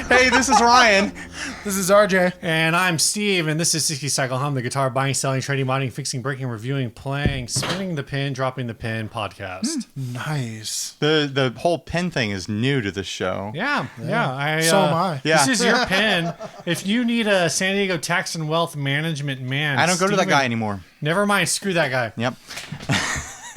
Hey, this is Ryan. This is RJ. And I'm Steve, and this is 60 Cycle Hum, the guitar buying, selling, trading, modding, fixing, breaking, reviewing, playing, spinning the pin, dropping the pin podcast. Nice. The whole pin thing is new to the show. Yeah. So am I. Yeah. This is your pin. If you need a San Diego tax and wealth management man, I don't go to that guy anymore. Never mind. Screw that guy. Yep.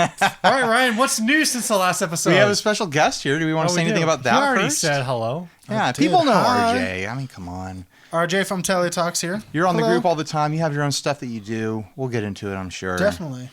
All right, Ryan, what's new since the last episode? We have a special guest here. Do we want to say anything about that You already first? said hello. Yeah, people know Hi. RJ. I mean, come on. RJ from Teletalks here. You're on Hello. the group all the time. You have your own stuff that you do. We'll get into it, I'm sure. Definitely.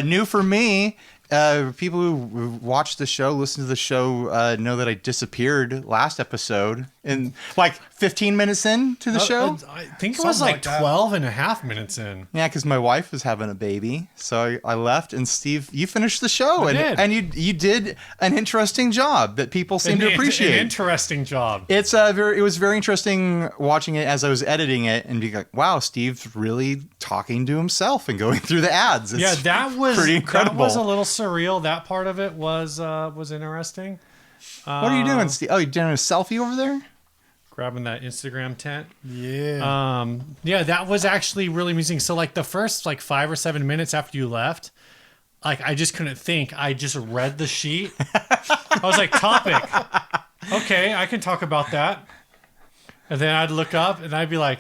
New for me, people who watch the show, listen to the show, know that I disappeared last episode. And like 15 minutes in to the show. I think it was Something like like that. 12 and a half minutes in. Yeah, because my wife was having a baby, so I left. And Steve, you finished the show, I did. and you did an interesting job that people seem to appreciate. An interesting job. It was very interesting watching it as I was editing it and being like, wow, Steve's really talking to himself and going through the ads. It's Yeah, that was pretty incredible. That was a little surreal. That part of it was interesting. What are you doing, Steve? Oh, you're doing a selfie over there? Grabbing that Instagram tent. Yeah. Yeah, that was actually really amusing. So like the first 5 or 7 minutes after you left, I just couldn't think. I just read the sheet. I was like, topic. Okay, I can talk about that. And then I'd look up and I'd be like,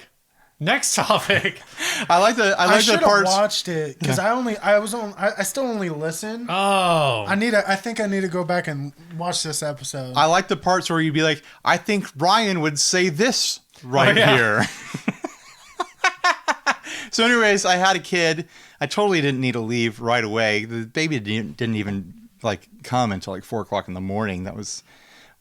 next topic. I should the have parts. watched it because I still only listen. Oh. I think I need to go back and watch this episode. I like the parts where you'd be like, I think Ryan would say this right here. So anyways, I had a kid. I totally didn't need to leave right away. The baby didn't even come until 4 o'clock in the morning. That was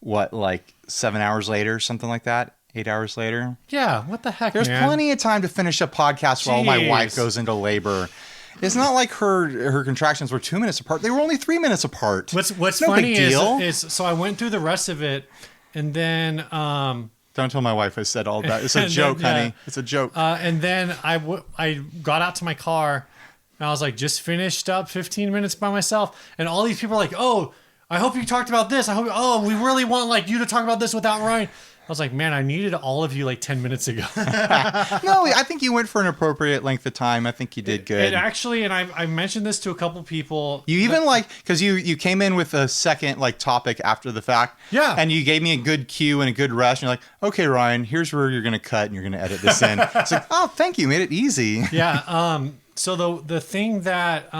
7 hours later, something like that. 8 hours later. Yeah, what the heck, There's man? plenty of time to finish a podcast while my wife goes into labor. It's not like her contractions were 2 minutes apart. They were only 3 minutes apart. What's no funny big deal. is so I went through the rest of it, and then Don't tell my wife I said all that. It's a joke, honey. It's a joke. and then I got out to my car, and I was like, just finished up 15 minutes by myself, and all these people are like, oh, I hope you talked about this. We really want you to talk about this without Ryan. I was like, man, I needed all of you 10 minutes ago. No, I think you went for an appropriate length of time. I think you did good. It actually, and I mentioned this to a couple people. You even because you came in with a second topic after the fact. Yeah. And you gave me a good cue and a good rest. And you're like, okay, Ryan, here's where you're going to cut and you're going to edit this in. It's like, oh, thank you. Made it easy. Yeah. So the thing that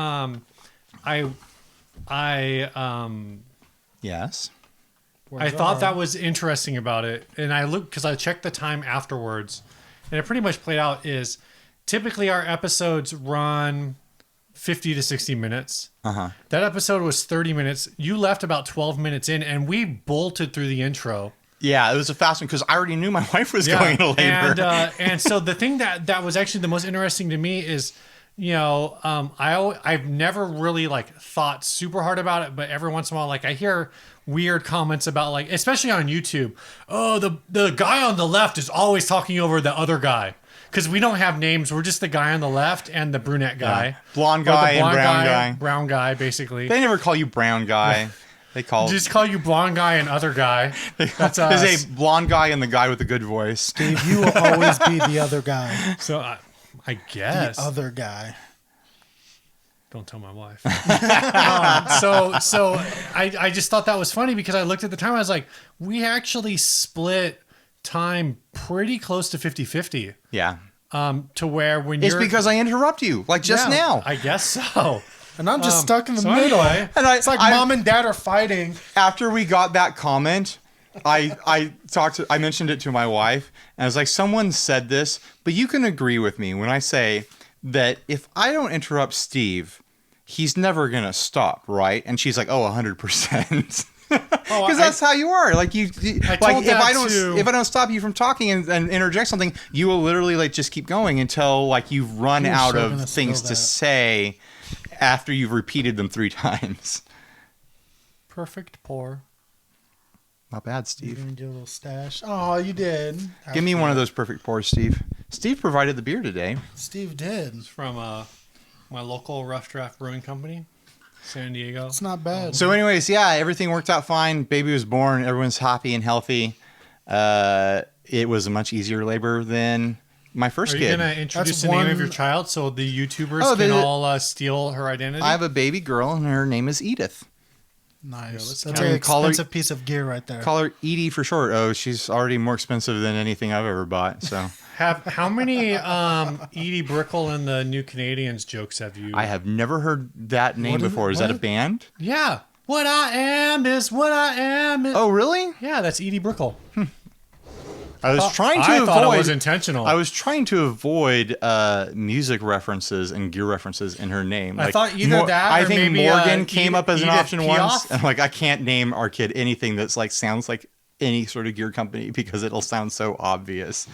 Yes. I thought that was interesting about it, and I looked because I checked the time afterwards, and it pretty much played out is typically our episodes run 50 to 60 minutes. Uh-huh. That episode was 30 minutes. You left about 12 minutes in, and we bolted through the intro. Yeah, it was a fast one because I already knew my wife was going into labor. And so the thing that was actually the most interesting to me is, I've never really thought super hard about it, but every once in a while, I hear weird comments about especially on YouTube. Oh, the guy on the left is always talking over the other guy because we don't have names. We're just the guy on the left and the brunette guy, Blonde guy and brown guy. Brown guy, basically. They never call you brown guy. They just call you blonde guy and other guy. That's us. There's a blonde guy and the guy with the good voice. Steve, you will always be the other guy. So I guess The other guy. Don't tell my wife. So I just thought that was funny because I looked at the time. I was like, we actually split time pretty close to 50-50. Yeah. To where when It's because I interrupt you just now. I guess so. And I'm just stuck in the middle. Anyway, And It's like mom and dad are fighting. After we got that comment, I mentioned it to my wife, and I was like, someone said this, but you can agree with me when I say that if I don't interrupt Steve, he's never gonna stop, right? And she's like, oh, 100%. Because that's how you are. If I don't stop you from talking and interject something, you will literally just keep going until you've run out of things to say after you've repeated them 3 times. Perfect pour. Not bad, You Steve. didn't do a little stash. Oh, you did. Give me one of those perfect pours, Steve. Steve provided the beer today. Steve did. It's from my local Rough Draft Brewing Company. San Diego. It's not bad. So, anyways, yeah, everything worked out fine. Baby was born. Everyone's happy and healthy. It was a much easier labor than my first Are you kid. going to introduce That's the name of one- your child so the YouTubers can all steal her identity? I have a baby girl, and her name is Edith. Nice. let's That's an call her- expensive piece of gear right there. Call her Edie for short. Oh, she's already more expensive than anything I've ever bought. So How many Edie Brickle and the New Canadians jokes have you? I have never heard that name What is it? before. Is that a What? band? Yeah. What I am is what I am. Oh, really? Yeah, that's Edie Brickle. I was trying to I avoid. thought it was intentional. I was trying to avoid music references and gear references in her name. I thought either that I or think maybe, Morgan came up as an Edith option Piaf. once, and like I can't name our kid anything that's like sounds like any sort of gear company because it'll sound so obvious.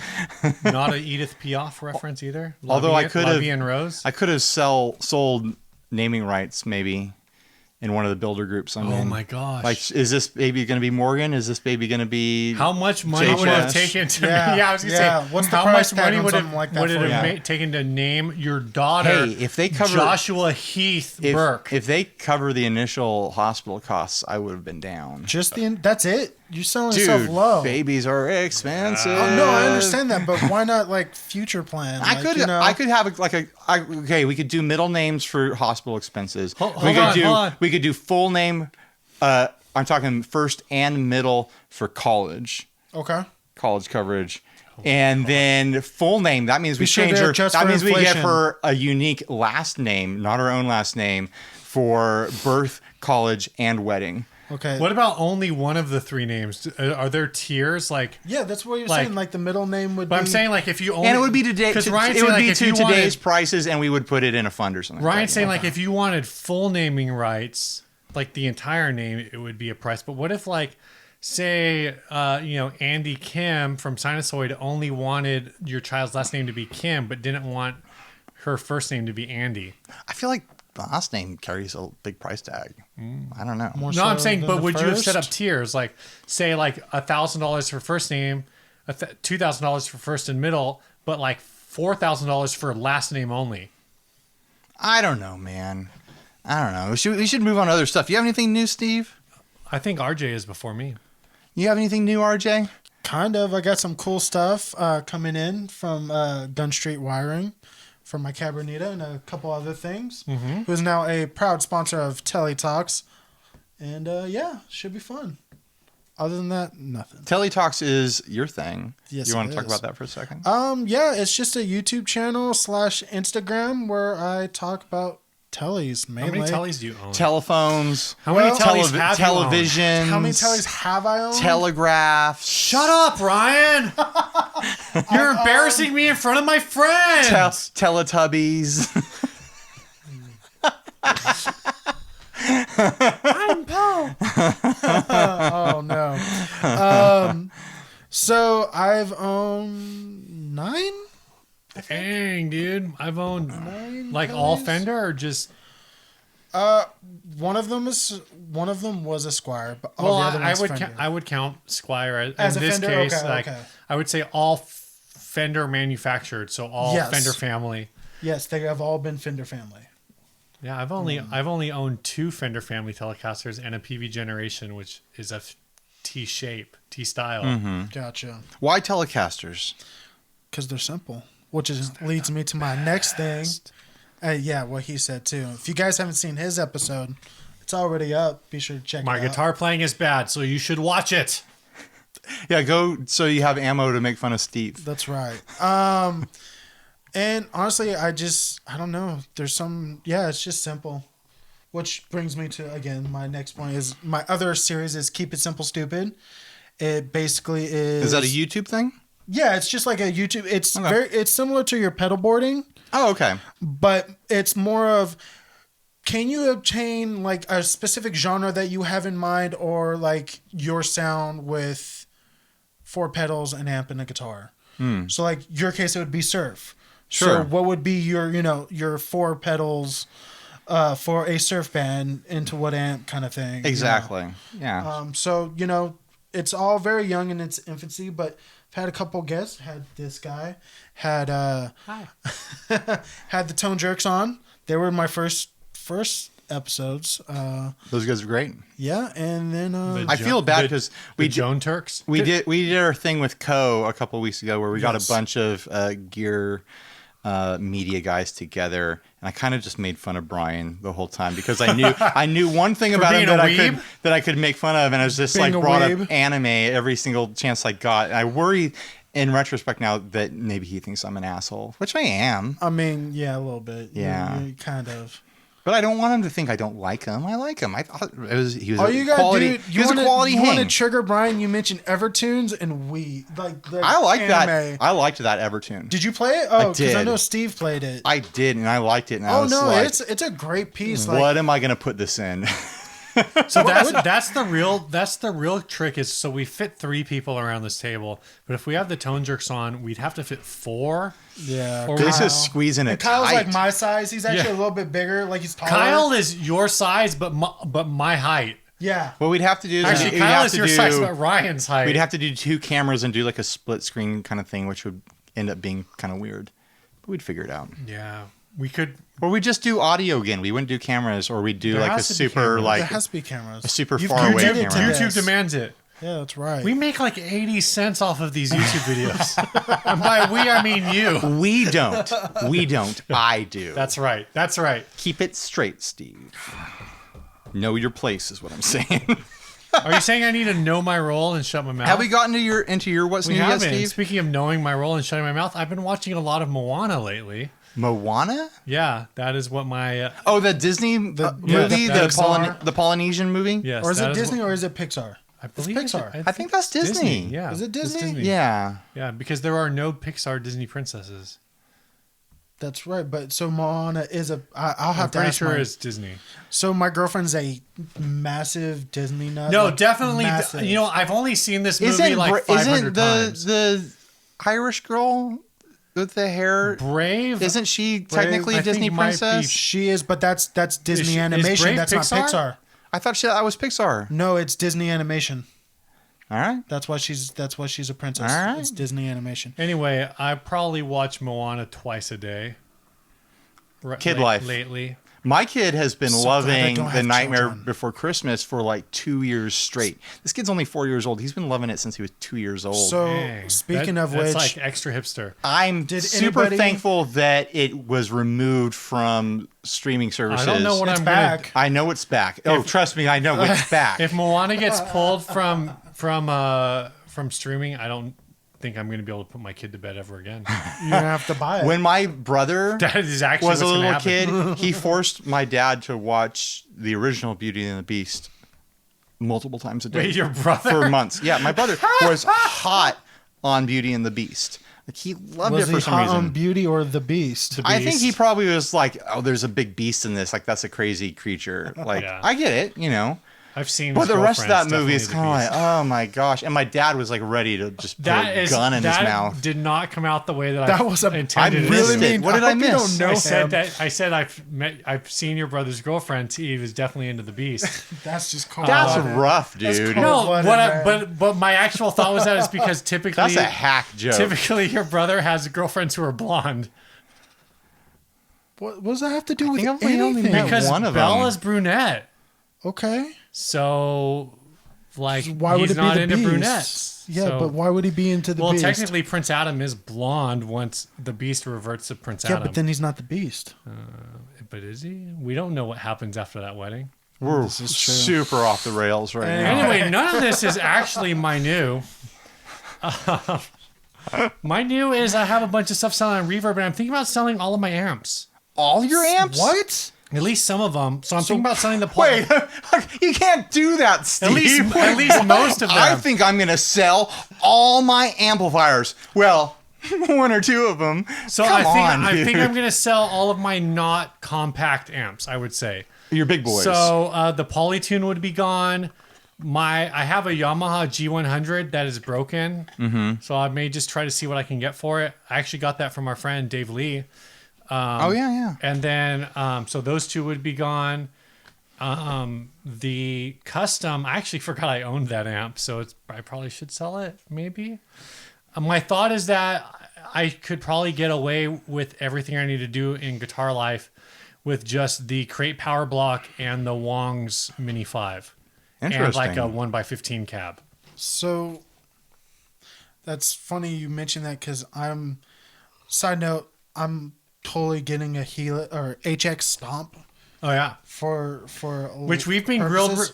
Not an Edith Piaf reference either. Although I could have- Lovey and Rose. I could have sold naming rights maybe in one of the builder groups. I'm Oh in. my gosh. Like, is this baby going to be Morgan? Is this baby going to be? How much money would it have JHS? taken to? Yeah, Yeah, I was gonna yeah. say. What's the how price much tag money on would it something like that would it for have you? taken to name your daughter? Hey, if they cover Joshua Heath Burke. if they cover the initial hospital costs, I would have been down. Just that's it. You're selling yourself Dude, low. babies are expensive. Oh, no, I understand that, but why not like future plan? I Like, could you know, I could have okay, we could do middle names for hospital expenses. Hold we could on, hold on. we could do full name. I'm talking first and middle for college coverage. And then full name. That means we sure change to her. adjust That for means we give inflation. her a unique last name, not her own last name, for birth, college, and wedding. Okay. What about only one of the three names? Are there tiers? Like, Yeah, that's what you're Like- saying. Like the middle name would but be. I'm saying like if you only And it would be today. because It Ryan's would saying, like, be if to you today's wanted, prices, and we would put it in a fund or something. Ryan's saying like like if you wanted full naming rights, like the entire name, it would be a price. But what if like, say, Andy Kim from Sinusoid only wanted your child's last name to be Kim, but didn't want her first name to be Andy? that. I feel like the last name carries a big price tag. I don't know. More No, I'm so saying, than but the would you have set up first? tiers? Like, say, like $1,000 for first name, $2,000 for first and middle, but like $4,000 for last name only. I don't know, man. I don't know. We should move on to other stuff. You have anything new, Steve? I think RJ is before me. You have anything new, RJ? Kind of. I got some cool stuff coming in from Gun Street Wiring from my Cabernita and a couple other things. Mm-hmm. Who's now a proud sponsor of Teletalks. And yeah, should be fun. Other than that, nothing. Teletalks is your thing. Yes, You want it to talk is. about that for a second? Yeah, it's just a YouTube channel / Instagram where I talk about tellies How mainly. many tellies do you own? Telephones. How many Well, tellies have you owned? televisions. How many tellies have I owned? Telegraphs. Shut up, Ryan! You're embarrassing me in front of my friends. Teletubbies. I'm Paul. Oh no. So I've owned 9. Dang, dude. I've owned 9 like all tellies? Fender or just. One of them was a Squire, but all Well, the other I ones would Fender. I would count Squire As in a this Fender? case. Okay, like okay. I would say all Fender manufactured, so all Yes. Fender family. Yes, they have all been Fender family. Yeah, I've only owned 2 Fender family Telecasters and a PV Generation, which is a T shape, T style. Gotcha. Why Telecasters? Because they're simple, which leads me to my next thing. Yeah, what he said too. If you guys haven't seen his episode, it's already up. Be sure to check My it out. guitar playing is bad, so you should watch it. Yeah, go so you have ammo to make fun of Steve. That's right. And honestly, I don't know. There's it's just simple. Which brings me to, again, my next point is my other series is Keep It Simple Stupid. It basically is... Is that a YouTube thing? Yeah, it's just like a YouTube... It's Okay. it's similar to your pedal boarding, Oh, okay. but it's more of... Can you obtain like a specific genre that you have in mind or like your sound with 4 pedals, an amp, and a guitar? So like your case, it would be surf. Sure. So what would be your 4 pedals for a surf band into what amp kind of thing? Exactly. Yeah. So it's all very young in its infancy, but I've had a couple guests. Had this guy, had Hi. had the Tone Jerks on. They were my first episodes. Those guys are great. Yeah, and then I feel bad because we Joan Turks. We did our thing with Co a couple of weeks ago where we got a bunch of gear media guys together, and I kind of just made fun of Brian the whole time because I knew one thing about him that I could make fun of, and I was just Being like a brought weeb. up anime every single chance I got. And I worry in retrospect now that maybe he thinks I'm an asshole, which I am. I mean, yeah, a little bit. Yeah. You kind of. But I don't want him to think I don't like him. I like him. I thought he was All you gotta quality. do, He was a quality you want to hang. trigger Brian? You mentioned Evertunes and I like anime. that. I liked that Evertune. Did you play it? Oh, because I did. know Steve played it. I did, and I liked it. And I Oh was no, like, it's a great piece. what am I going to put this in? So that's the real trick is so we fit 3 people around this table, but if we have the tone jerks on, we'd have to fit 4. Yeah, Or This Kyle. is squeezing it And Kyle's tight. like my size. He's actually Yeah. a little bit bigger. Like he's taller. Kyle is your size, but my height. Yeah. What we'd have to do is Actually, we'd Kyle have is to your do- size, but Ryan's height. We'd have to do 2 cameras and do like a split screen kind of thing, which would end up being kind of weird. But we'd figure it out. Yeah, we could. Or we'd just do audio again. We wouldn't do cameras, or we'd do There like a has to be super cameras. There like has to be cameras. a super You've far away committed to camera. this. YouTube demands it. Yeah, that's right. We make like 80 cents off of these YouTube videos. And by we, I mean you. We don't. We don't. I do. That's right. That's right. Keep it straight, Steve. Know your place is what I'm saying. Are you saying I need to know my role and shut my mouth? Have we gotten into your what's We new yet, haven't. Steve? Speaking of knowing my role and shutting my mouth, I've been watching a lot of Moana lately. Moana? Yeah, that is what my Oh, the Disney movie, that Pixar? the Polynesian movie. yes. or is that it Disney what- or is it Pixar? I believe It's Pixar. It, I think that's Disney. Yeah, Is it it's Disney? Yeah. Yeah, because there are no Pixar Disney princesses. That's right. But so Moana is I'll have I'm to pretty ask sure my, it's Disney. So my girlfriend's a massive Disney nut. No, like, definitely. massive. You know, I've only seen this movie Isn't like 500 isn't times. the Irish girl with the hair? Brave. Isn't she technically I a Disney think might be- princess? She is, but that's Disney is animation. Brave That's Pixar? not Pixar. I thought that was Pixar. No, it's Disney animation. All right. That's why she's a princess. All right. It's Disney animation. Anyway, I probably watch Moana twice a day. Kid life. Lately. My kid has been So glad I loving don't The have Nightmare children. Before Christmas for like 2 years straight. This kid's only 4 years old. He's been loving it since he was 2 years old. So Dang. speaking of that's which, like extra hipster. I'm Did super anybody- thankful that it was removed from streaming services. I don't know what it's I'm back. I know it's back. Oh, trust me, I know it's back. If Moana gets pulled from streaming, I don't think I'm going to be able to put my kid to bed ever again. You're gonna have to buy it. When my brother That is actually was a what's gonna little happen. kid, he forced my dad to watch the original Beauty and the Beast multiple times a day. Wait, your brother? For months. Yeah, my brother was hot on Beauty and the Beast. Like he loved was it for he some hot reason. on Beauty or the Beast? I think he Beast. probably was like, "Oh, there's a big beast in this. Like that's a crazy creature." Like Yeah. I get it, you know. I've seen. But his the rest of that girlfriend's movie is definitely kind the of beast. like, oh my gosh. And my dad was like ready to just put a gun in his mouth. Did not come out the way that That I was a- intended. I it missed to. it. What did I hope you miss? don't know I said him. that. I said I've seen your brother's girlfriend. He was definitely into the beast. That's just cold. That's blooded. rough, dude. cold. No, Blooded, but my actual thought was that is because typically That's a hack joke. typically your brother has girlfriends who are blonde What does that have to do with think I've only anything? met because one of them. Bella's brunette. Okay. So like Why would he's it be not the into Beast? brunettes. Yeah, So- but why would he be into the well, Beast? technically Prince Adam is blonde once the Beast reverts to Prince yeah, Adam. but then he's not the Beast. But is he? We don't know what happens after that wedding. We're This is true. super off the rails right now. Anyway, none of this is actually my new. My new is I have a bunch of stuff selling on Reverb, and I'm thinking about selling all of my amps. All your amps? What? At least some of them. So I'm thinking about selling the Wait, you can't do that, Steve. at least most of them. I think I'm going to sell all my amplifiers. Well, one or two of them. So Come on, I dude. think I'm gonna sell all of my not compact amps. I would say. Your big boys. So the Polytune would be gone. I have a Yamaha G100 that is broken. Mm-hmm. So I may just try to see what I can get for it. I actually got that from our friend Dave Lee. oh, yeah. And then, so those two would be gone. The custom, I actually forgot I owned that amp, so I probably should sell it, maybe. My thought is that I could probably get away with everything I need to do in Guitar Life with just the crate power block and the Wong's Mini 5. Interesting. And like a 1x15 cab. So that's funny you mentioned that because side note, I'm totally getting a HX Stomp Oh yeah. for Which we've been purposes.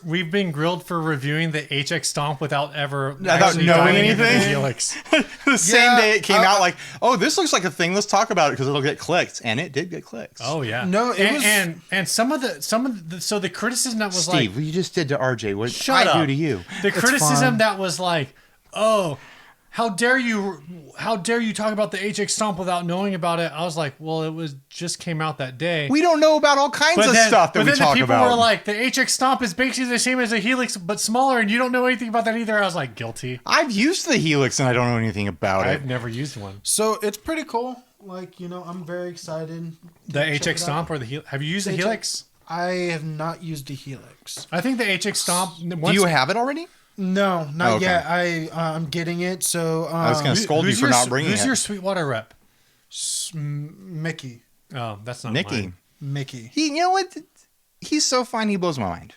grilled for reviewing the HX Stomp without ever Without actually knowing diving into the anything? Helix. The same Yeah, day it came out, like, oh, this looks like a thing. Let's talk about it because it'll get clicks, and it did get clicks. Oh yeah. No, it was- and some of the so the criticism that was Steve, like, what you just did to RJ, what shut I up. do to you? The criticism fine. that was like, oh, how dare you talk about the HX Stomp without knowing about it? I was like, well, it was just came out that day. We don't know about all kinds of stuff that we the talk people about. were like, the HX Stomp is basically the same as a Helix, but smaller, and you don't know anything about that either. I was like, guilty. I've used the Helix and I don't know anything about I've it. never used one. So it's pretty cool. Like, I'm very excited. The Check it HX out. Stomp or the Helix? Have you used the HX Helix? I have not used the Helix. I think the HX Stomp. Do you have it already? No, not Okay. yet. I'm getting it. So I was going to scold you who's for your- not bringing Who's it. your Sweetwater rep? Mickey. Oh, that's not Nikki. mine. Mickey. You know what? He's so fine, he blows my mind.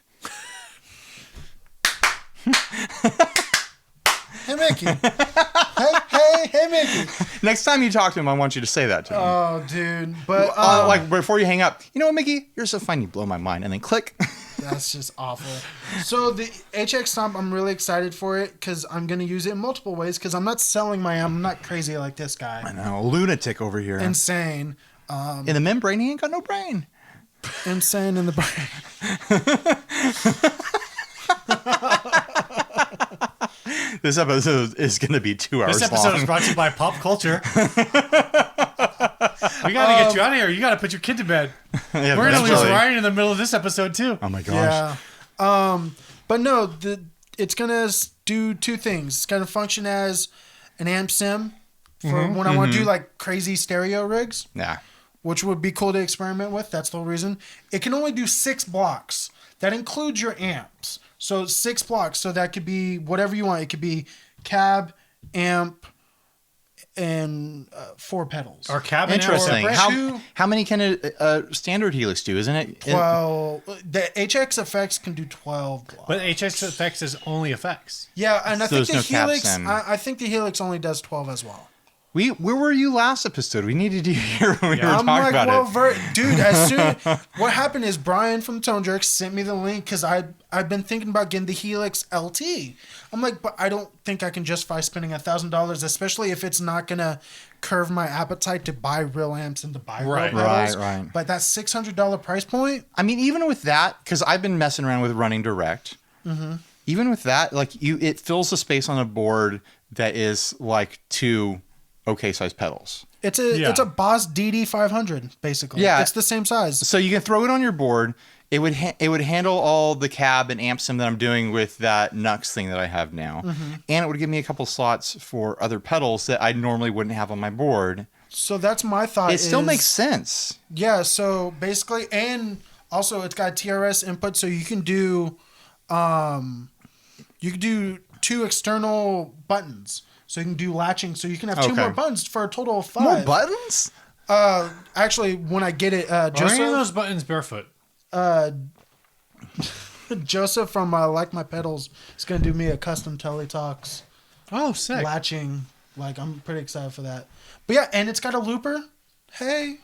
Hey, Mickey. hey, Mickey. Next time you talk to him, I want you to say that to him. Oh, dude. But Like before you hang up, you know what, Mickey? You're so fine, you blow my mind. And then click. that's just awful. So the HX Stomp, I'm really excited for it because I'm going to use it in multiple ways because I'm not selling my amp. I'm not crazy like this I guy. know, lunatic over here. Insane. In the membrane, he ain't got no brain. Insane in the brain. This episode is going to be 2 hours This episode long. is brought to you by Pop Culture. We gotta get you out of here. You gotta put your kid to bed. Yeah, We're gonna lose eventually. Ryan in the middle of this episode too. Oh my gosh. Yeah. But no, it's gonna do two things. It's gonna function as an amp sim for when I want to do like crazy stereo rigs, Yeah. which would be cool to experiment with. That's the whole reason. It can only do 6 blocks. That includes your amps. So 6 blocks. So that could be whatever you want. It could be cab, amp, and 4 pedals. Our cabin Interesting. amp- How many can a standard Helix do? Isn't it? Well, the HX effects can do 12 blocks. But HX effects is only effects. Yeah, and I So think there's the no caps Helix. in. I think the Helix only does 12 as well. Where were you last episode? We needed you here when we were I'm talking like, about well, it. dude. As soon what happened is Brian from Tone Jerks sent me the link because I've been thinking about getting the Helix LT. I'm like, but I don't think I can justify spending $1,000, especially if it's not gonna curve my appetite to buy real amps and to buy Right. real pedals. Right. But that $600 price point, I mean, even with that, because I've been messing around with running direct. Even with that, like it fills the space on a board that is like 2 okay sized pedals. it's a Yeah. it's a Boss DD500 basically. Yeah. It's the same size. So you can throw it on your board. It would handle all the cab and amp sim that I'm doing with that Nux thing that I have now, and it would give me a couple slots for other pedals that I normally wouldn't have on my board. So that's my thought. It still is- makes sense. Yeah, so basically, and also it's got TRS input, so you can do 2 external buttons. So you can do latching, so you can have 2 Okay. more buttons for a total of 5. More buttons? Actually, when I get it, Are any of Joseph those buttons barefoot? Joseph from Like My Pedals is gonna do me a custom Teletalks Oh, sick. latching. Like, I'm pretty excited for that. But yeah, and it's got a looper. Hey,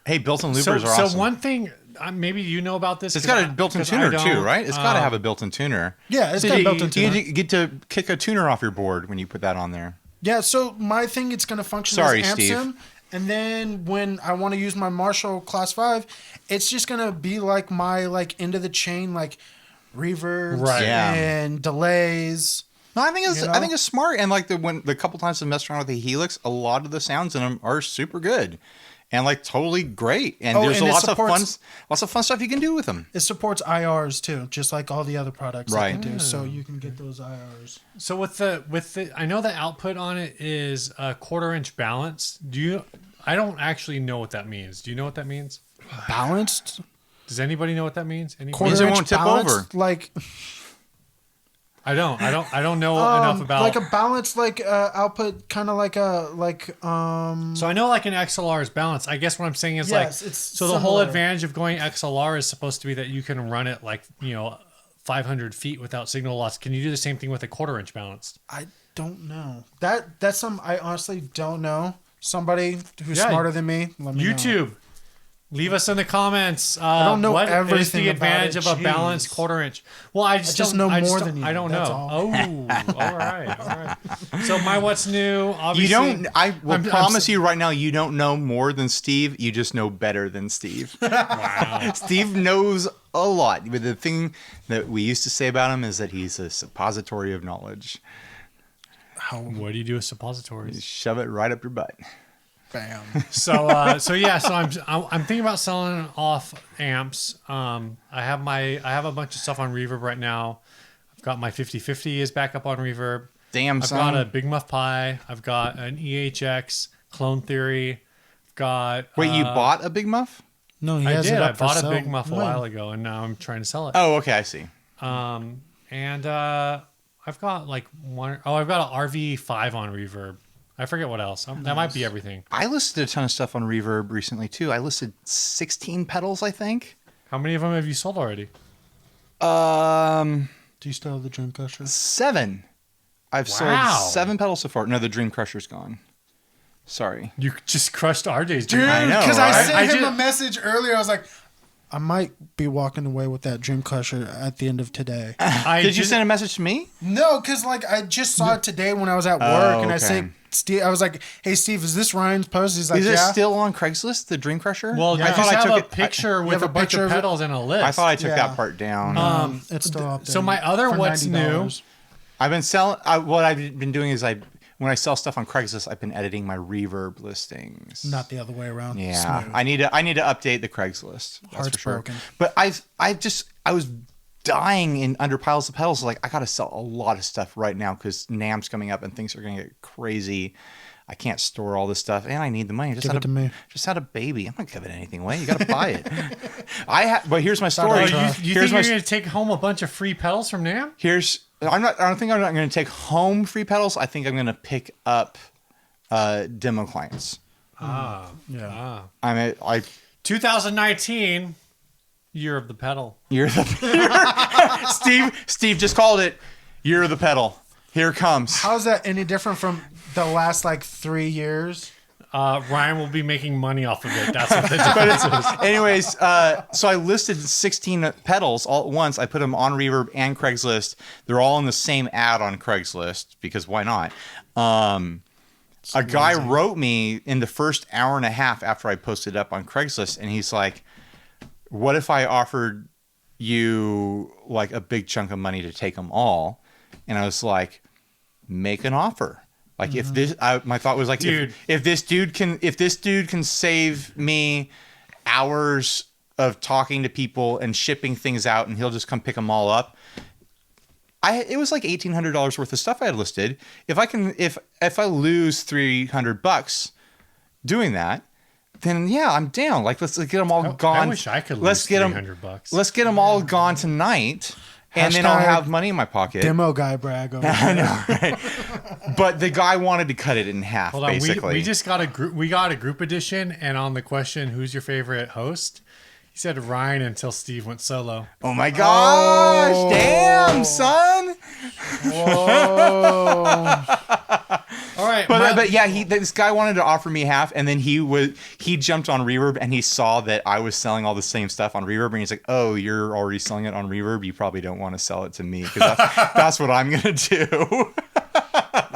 Hey, built-in So, loopers are awesome. so one thing, maybe you know about this. It's 'cause got a I- built-in 'cause I tuner too, don't. right? It's got to have a built-in tuner. yeah, it's So got a you- built-in tuner. You get to kick a tuner off your board when you put that on there. Yeah, so my thing, it's going to function Sorry, as amp Steve. sim. And then when I want to use my Marshall Class 5, it's just going to be like my end of the chain, like reverbs Right. Yeah. and delays. No, I think it's You know? I think it's smart, and like the couple times I messed around with the Helix, a lot of the sounds in them are super good, and like totally great. And Oh, there's and it lots of supports- fun stuff you can do with them. It supports IRs too, just like all the other products Right. that they do. So you can get those IRs. So with the, I know the output on it is a 1/4-inch balance. I don't actually know what that means. Do you know what that means? Balanced? Does anybody know what that means? Anybody? Means it Quarter-inch won't tip balanced, over. Like, I don't know enough about. like a balanced output, kind of like a So I know like an XLR is balanced. I guess what I'm saying is Yes, like it's so the whole similar. advantage of going XLR is supposed to be that you can run it like 500 feet without signal loss. Can you do the same thing with a 1/4 inch balanced? I don't know. That's some I honestly don't know. Somebody who's smarter than me, let me know. YouTube. Leave us in the comments. I don't know what is everything the about advantage it. of a balanced Jeez. 1/4 inch? Well, I just just don't- know I more don't- than you. I don't That's know. all. Oh, all right. So my what's new? Obviously, You don't. I will I'm promise you right now. You don't know more than Steve. You just know better than Steve. Wow. Steve knows a lot. But the thing that we used to say about him is that he's a suppository of knowledge. What do you do with suppositories? Shove it right up your butt. Bam. So I'm thinking about selling off amps. I have a bunch of stuff on Reverb right now. I've got my 5050 is back up on Reverb. Damn, I've son. got a Big Muff Pi. I've got an EHX Clone Theory. I've got Wait, you bought a Big Muff? No, he I has did. it I up for bought a sale. Big Muff a When? while ago, and now I'm trying to sell it. Oh, okay, I see. And I've got like one. Oh, I've got an RV5 on Reverb. I forget what else. That might be everything. I listed a ton of stuff on Reverb recently too. I listed 16 pedals, I think. How many of them have you sold already? Do you still have the Dream Crusher? 7. I've Wow. sold 7 pedals so far. No, the Dream Crusher's gone. Sorry. You just crushed RJ's Dude, dream. I know, because right? I sent I him ju- a message earlier. I was like, I might be walking away with that Dream Crusher at the end of today. Did you send a message to me? No, because I just saw it today when I was at work, and I okay. said, Steve, I was like, "Hey, Steve, is this Ryan's post?" He's like, Is it "Yeah." still on Craigslist, the Dream Crusher? Well, Yeah. I I just thought I have took a it- picture with have a a bunch picture of of it? pedals and a list. I thought I took Yeah. that part down. It's still up there. so my other for what's $90. I've been selling. What I've been doing is when I sell stuff on Craigslist, I've been editing my Reverb listings. Not the other way around. Yeah, Smooth. I need to update the Craigslist. That's Heart's for sure. broken. But I was dying in under piles of pedals. Like I got to sell a lot of stuff right now because NAMM's coming up and things are going to get crazy. I can't store all this stuff, and I need the money. I just Give had it to me. Just had a baby. I'm not giving anything away. You got to buy it. But here's my Oh, story. you think Here's you're my going to take home a bunch of free pedals from NAMM? I don't think I'm not going to take home free pedals. I think I'm going to pick up demo clients. Yeah. I 2019, year of the pedal. You're Steve just called it. Year of the pedal. Here it comes. How's that any different from the last 3 years? Ryan will be making money off of it. That's what the difference is. Anyways, so I listed 16 pedals all at once. I put them on Reverb and Craigslist. They're all in the same ad on Craigslist because why not? A guy wrote me in the first hour and a half after I posted up on Craigslist, and he's like, "What if I offered you a big chunk of money to take them all?" And I was like, "Make an offer." If this, my thought was Dude. if this dude can save me hours of talking to people and shipping things out, and he'll just come pick them all up. It was like $1,800 worth of stuff I had listed. If I lose $300 doing that, then yeah, I'm down. Let's get them all gone. I wish I could lose $300. Let's get them all gone tonight. And then I'll Hashtag have money in my pocket. Demo guy brag over I there. know, right? But the guy wanted to cut it in half, Hold on, basically. we just got a group. We got a group edition, and on the question, "Who's your favorite host?" He said Ryan until Steve went solo. Oh my gosh! Damn, son! All right, But yeah, this guy wanted to offer me half, and then he jumped on Reverb, and he saw that I was selling all the same stuff on Reverb, and he's like, "Oh, you're already selling it on Reverb. You probably don't want to sell it to me because that's what I'm gonna do."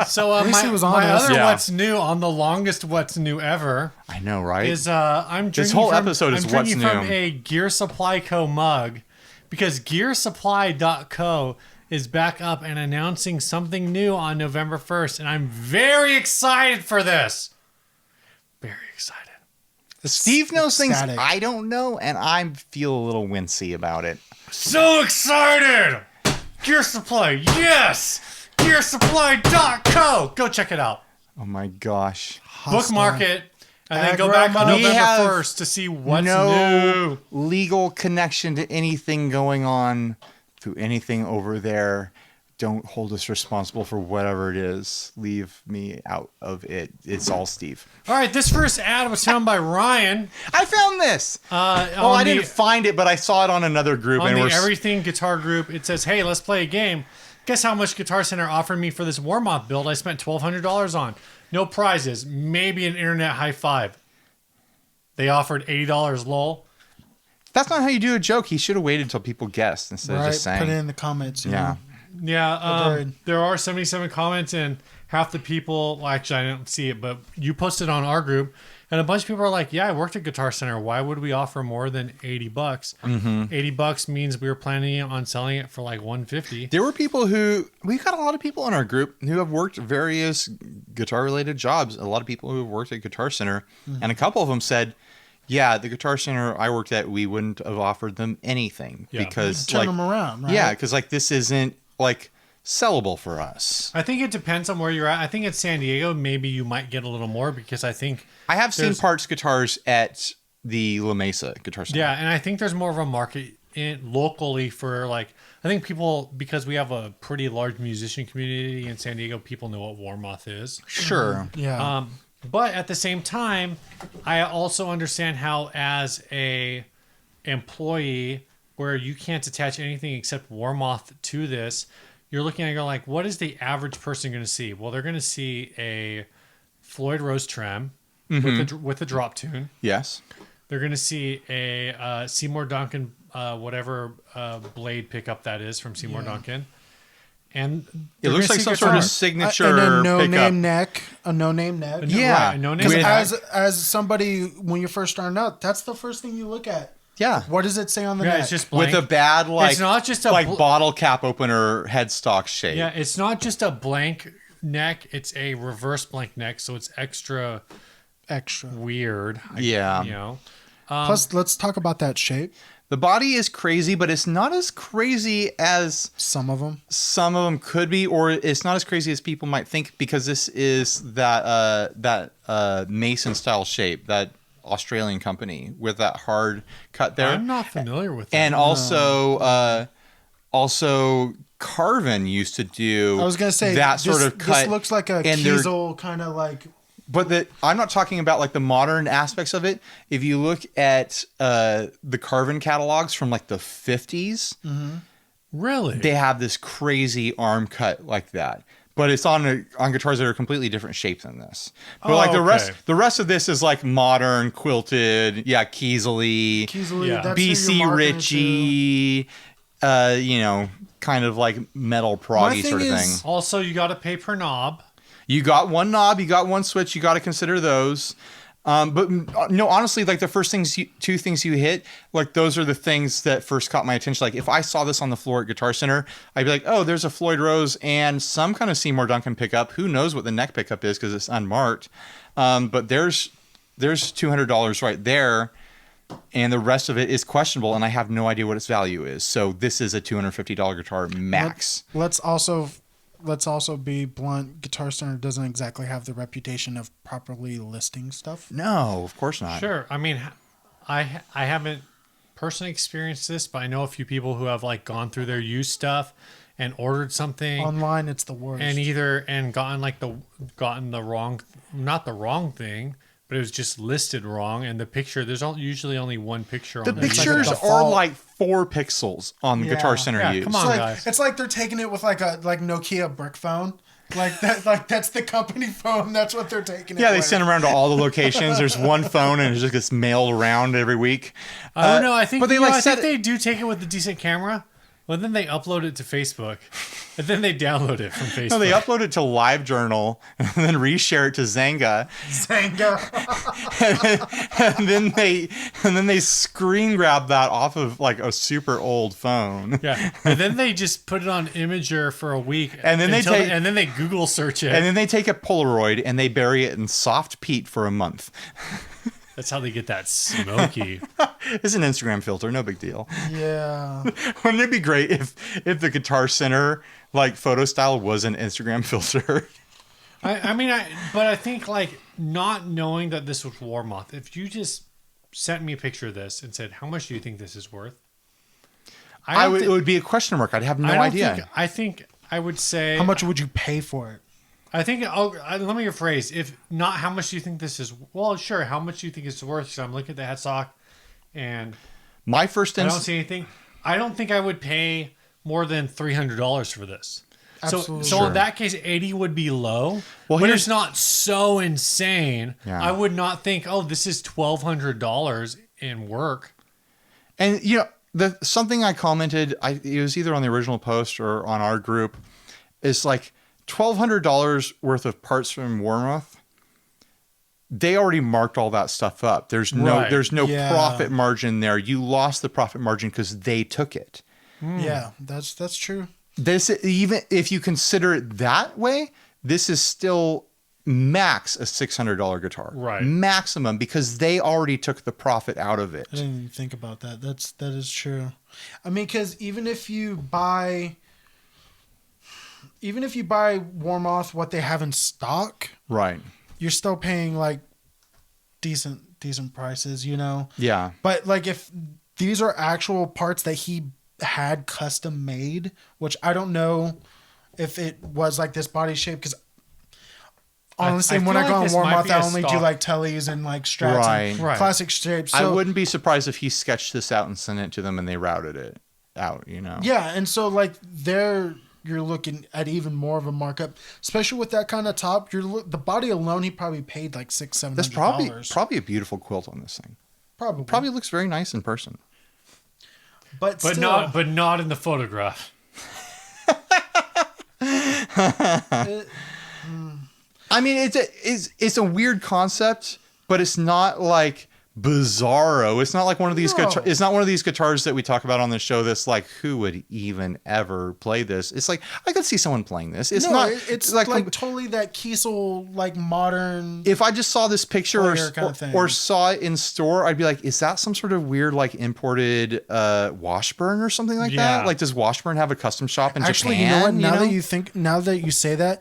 so least he was my honest. other Yeah. what's new on the longest what's new ever I know, right? is I'm drinking. This whole from, episode is I'm what's drinking from new. a Gear Supply Co. mug because GearSupply.co is back up and announcing something new on November 1st, and I'm very excited for this. Very excited. Steve knows things ecstatic. I don't know, and I feel a little wincy about it. So excited! Gear Supply, yes! GearSupply.co. Go check it out. Oh my gosh! Bookmark it, and then go Aggro back on money. We November have 1st to see what's no new. legal connection to anything going on through anything over there. don't hold us responsible for whatever it is. Leave me out of it. It's all Steve. All right, this first ad was found by Ryan. I found this. Well, I didn't find it, but I saw it on another group. On the Everything Guitar group, it says, "Hey, let's play a game. Guess how much Guitar Center offered me for this Warmoth build I spent $1,200 on? No prizes, maybe an internet high five. They offered $80, lol." That's not how you do a joke. He should have waited until people guessed instead of just saying. Put it in the comments. Yeah. Yeah, there are 77 comments, and half the people, well, actually, I didn't see it, but you posted on our group, and a bunch of people are like, yeah, I worked at Guitar Center. Why would we offer more than $80? $80 means we were planning on selling it for like $150. There were people we've got a lot of people in our group who have worked various guitar-related jobs. A lot of people who have worked at Guitar Center, and a couple of them said, yeah, the Guitar Center I worked at, we wouldn't have offered them anything because turn them around, right? Yeah, because like this isn't like sellable for us. I think it depends on where you're at. I think at San Diego, maybe you might get a little more because I think I have seen parts guitars at the La Mesa Guitar Center. Yeah, and I think there's more of a market locally for like, I think people, because we have a pretty large musician community in San Diego, people know what Warmoth is. Sure. Yeah. But at the same time, I also understand how as a employee where you can't attach anything except Warmoth to this, you're looking at it like, what is the average person going to see? Well, they're going to see a Floyd Rose trem with a drop tune. Yes. They're going to see a Seymour Duncan, whatever blade pickup that is from Seymour Duncan. And it looks like some sort of signature and a no-name pickup. neck. A no-name neck. Yeah. Right, a no-name Because neck. as somebody, when you're first starting out, that's the first thing you look at. Yeah. What does it say on the neck? It's just blank. With a bad It's not just a bottle cap opener headstock shape. Yeah, it's not just a blank neck. It's a reverse blank neck, so it's extra weird. Yeah. You know. Plus, let's talk about that shape. The body is crazy, but it's not as crazy as some of them could be, or it's not as crazy as people might think because this is that Mason style shape, that Australian company with that hard cut there. I'm not familiar with that. And also Carvin used to do. I was gonna say that sort of cut. This looks like a Kiesel kind of like. But I'm not talking about like the modern aspects of it. If you look at the Carvin catalogs from like the 50s, really, they have this crazy arm cut like that. But it's on guitars that are completely different shapes than this. But the rest of this is like modern quilted, Kiesel-y, BC Ritchie, kind of like metal proggy sort of thing. Also, you got to pay per knob. You got one knob, you got one switch, you got to consider those. But no, honestly, like the first two things you hit, like those are the things that first caught my attention. Like if I saw this on the floor at Guitar Center, I'd be like, oh, there's a Floyd Rose and some kind of Seymour Duncan pickup. Who knows what the neck pickup is because it's unmarked. But there's $200 right there. And the rest of it is questionable, and I have no idea what its value is. So this is a $250 guitar max. Let's also be blunt. Guitar Center doesn't exactly have the reputation of properly listing stuff. No, of course not. Sure. I mean, I haven't personally experienced this, but I know a few people who have like gone through their used stuff and ordered something online. It's the worst. And gotten the wrong, not the wrong thing, but it was just listed wrong. And the picture, there's usually only one picture. The pictures are like 4 pixels on the Guitar Center use. Come on, guys. It's like they're taking it with like a Nokia brick phone. Like that, like that's the company phone. That's what they're taking it. Yeah, they with. send them around to all the locations. There's one phone and it just gets mailed around every week. I don't know. I think, but they I think they do take it with a decent camera. Well, then they upload it to Facebook, and then they download it from Facebook. No, they upload it to LiveJournal, and then reshare it to Zanga. and then they screen grab that off of like a super old phone. Yeah, and then they just put it on Imager for a week, and then they Google search it, and then they take a Polaroid and they bury it in soft peat for a month. That's how they get that smoky. It's an Instagram filter, no big deal. Yeah. Wouldn't it be great if the Guitar Center like photo style was an Instagram filter? But I think like not knowing that this was Warmoth, if you just sent me a picture of this and said, "How much do you think this is worth?" It would be a question mark. I'd have no idea. I think I would say. How much would you pay for it? I think. Let me rephrase. If not, how much do you think this is? Well, sure. How much do you think it's worth? So I'm looking at the headstock, and My first I don't instinct. see anything. I don't think I would pay more than $300 for this. Absolutely. So in that case, 80 would be low. Well, but here's- it's not so insane. Yeah. I would not think, oh, this is $1,200 in work. And something I commented, it was either on the original post or on our group, is like $1,200 worth of parts from Warmoth. They already marked all that stuff up. There's no Yeah. profit margin there. You lost the profit margin because they took it. Yeah, that's true. This, even if you consider it that way, this is still max a $600 guitar, Right? Maximum, because they already took the profit out of it. I didn't even think about that. That is true. I mean, because even if you buy Warmoth, what they have in stock, Right. you're still paying like decent prices, you know. Yeah. But like if these are actual parts that he had custom made, which I don't know if it was like this body shape, because honestly, I when feel I go like on this might Warmoth, be I a only do stock. like tellies and like strats and Right. classic shapes. I So, wouldn't be surprised if he sketched this out and sent it to them and they routed it out, yeah, and so like you're looking at even more of a markup, especially with that kind of top. The body alone, he probably paid like $600-700. That's probably a beautiful quilt on this thing. Probably looks very nice in person. but still, not in the photograph. I mean, it's a weird concept, but it's not like bizarro. It's not like one of these No. it's not one of these guitars that we talk about on the show that's like, who would even ever play this? It's like, I could see someone playing this. It's it's like totally that Kiesel like modern. if I just saw this picture Player kind of thing. or saw it in store, I'd be like, is that some sort of weird like imported Washburn or something like Yeah. that? Like, does Washburn have a custom shop in Actually, Japan? you know what? know? Now that you say that,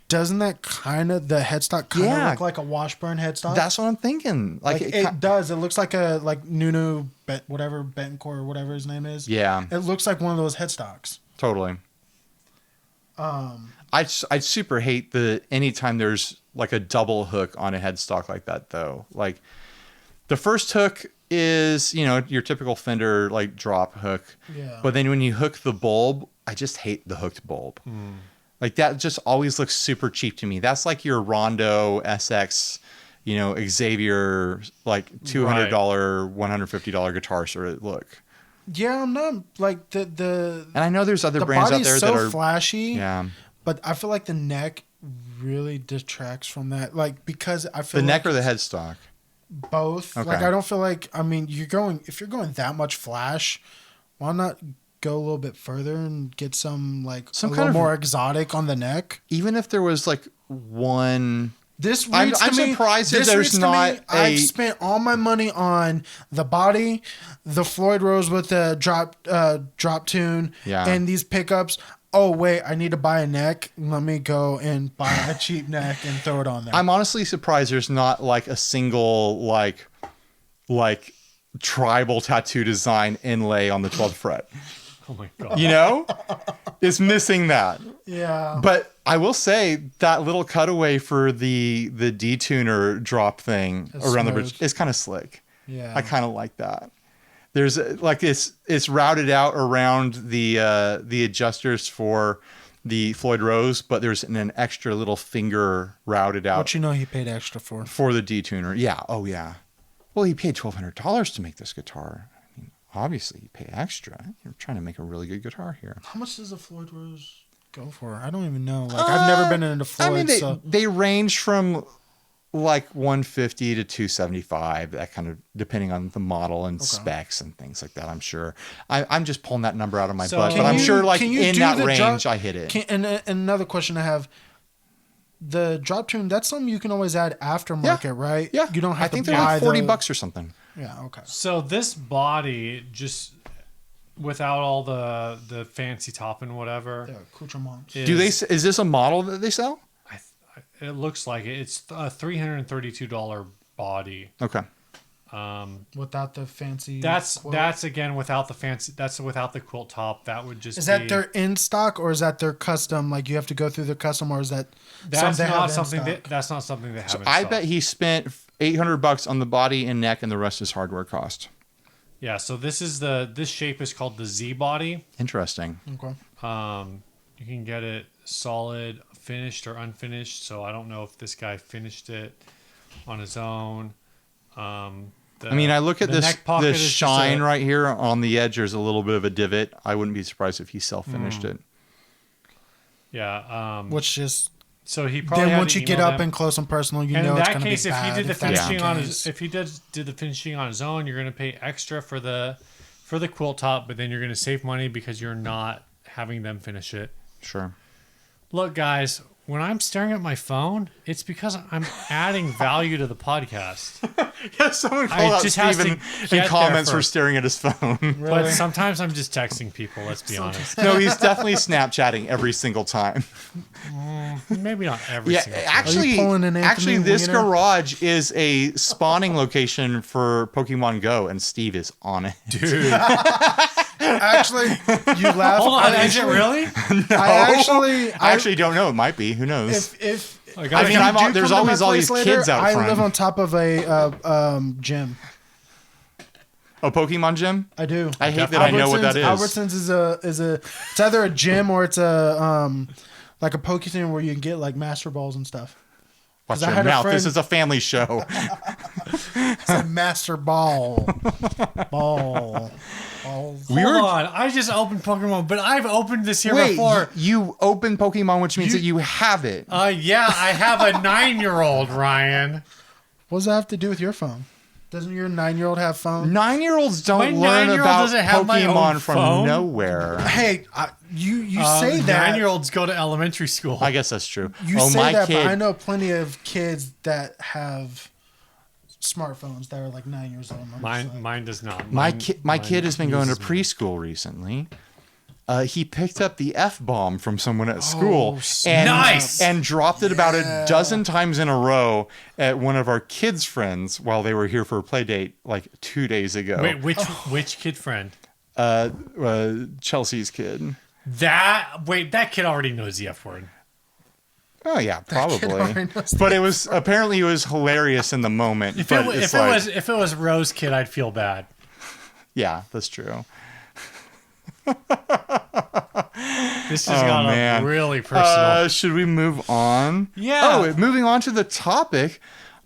doesn't that kind of the headstock kind of Yeah. look like a Washburn headstock? That's what I'm thinking. Like, it does. It looks like a Nunu Bencore or whatever his name is. yeah, It looks like one of those headstocks. totally. I super hate anytime there's like a double hook on a headstock like that though. Like the first hook is, your typical Fender like drop hook. Yeah. But then when you hook the bulb, I just hate the hooked bulb. Like that just always looks super cheap to me. That's like your Rondo SX, Xavier, like $200, $150 guitar sort of look. Yeah, I'm not like the And I know there's other the brands out body's there so that are flashy. Yeah. But I feel like the neck really detracts from that. Like because I feel The neck like or the headstock? both. Okay. Like I don't feel like if you're going that much flash, why not go a little bit further and get some Some a kind little of- more exotic on the neck? Even if there was like one. This I'm reads to me. surprised that this there's reads to not me, I've spent all my money on the body, the Floyd Rose with the drop tune, Yeah. and these pickups. Oh wait, I need to buy a neck. Let me go and buy a cheap neck and throw it on there. I'm honestly surprised there's not like a single like tribal tattoo design inlay on the 12th fret. Oh my god. It's missing that. yeah, But I will say that little cutaway for the detuner drop thing It's around the smooth. bridge is kind of slick. yeah. I kind of like that. There's like it's routed out around the adjusters for the Floyd Rose, but there's an extra little finger routed out What he paid extra for. for the detuner. Yeah. Oh yeah. Well, he paid $1,200 to make this guitar. I mean, obviously you pay extra. You're trying to make a really good guitar here. How much does a Floyd Rose go for? I don't even know. Like I've never been into Floyd. I mean, so they range from like 150 to 275, that kind of depending on the model and specs and things like that. I'm sure. I'm just pulling that number out of my So- butt, Can but I'm you- sure like can you in do that the range, I hit it. and another question I have. The drop tune, that's something you can always add aftermarket, right? Yeah, You don't have I think to they're buy like $40 the- or something. Yeah, okay. So this body, just without all the fancy top and whatever, Yeah, accoutrements. is, Do they? Is this a model that they sell? it looks like it. It's a $332 body. Okay. Without the fancy. That's quilt? again without the fancy. That's without the quilt top. That would just Is that their in stock or is that their custom? Like you have to go through their custom, or is that that's something they have not in something stock? that's not something they have. in I stock. bet he spent $800 on the body and neck, and the rest is hardware cost. Yeah. So this shape is called the Z body. Interesting. Okay. You can get it solid, finished or unfinished. So I don't know if this guy finished it on his own. I mean, I look at the this neck pocket this is just shine right here on the edge. There's a little bit of a divot. I wouldn't be surprised if he self-finished it. Yeah. Which is So he probably then had once to you get email up them. and close and personal, you And know in it's that going to be case, if he bad. did the if that's finishing the on case. his, if he did the finishing on his own, you're going to pay extra for the quilt top, but then you're going to save money because you're not having them finish it. Sure. Look, guys, when I'm staring at my phone, it's because I'm adding value to the podcast. Yeah, someone It called out just has to Steven get in there comments for first. staring at his phone. But Really? sometimes I'm just texting people. Let's be honest. No, he's definitely Snapchatting every single time. Maybe not every Yeah, single time. actually, pulling an Anthony this Weiner? garage is a spawning location for Pokemon Go, and Steve is on it. Dude, Actually, you laugh. hold on, I is it really? I actually don't know. It might be. Who knows? if I I mean, I'm you on, do there's come to always my all these place later, kids out I front. live on top of a gym. A Pokemon gym? I do. I hate that I know what that is. Albertsons is a it's either a gym or it's a like a Poke Center where you can get like Master Balls and stuff. Watch 'Cause I your had a mouth. friend- This is a family show. It's a Master Ball. Balls. Hold on, I just opened Pokemon, but I've opened this here Wait, before. you open Pokemon, which means that you have it. Yeah, I have a 9-year-old, Ryan. What does that have to do with your phone? Doesn't your 9-year-old have phone? 9-year-olds My don't learn 9-year-old about doesn't have my own Pokemon from phone. nowhere. Hey, you say that. 9-year-olds go to elementary school. I guess that's true. You oh, say my that, kid. but I know plenty of kids that have smartphones that are like 9 years old. and I'm just like, Mine does not. My Mine kid has been going to uses mine. preschool recently. He picked up the F-bomb from someone at school and, Nice! and dropped it about a dozen times in a row at one of our kids' friends while they were here for a play date like 2 days ago. Wait, which kid friend? Chelsea's kid. That kid already knows the F word. Oh yeah, probably. already knows But it was apparently hilarious in the moment. If but it it's like, if it was Rose kid, I'd feel bad. yeah, that's true. This just got man. really personal. Should we move on? Yeah. Oh, moving on to the topic.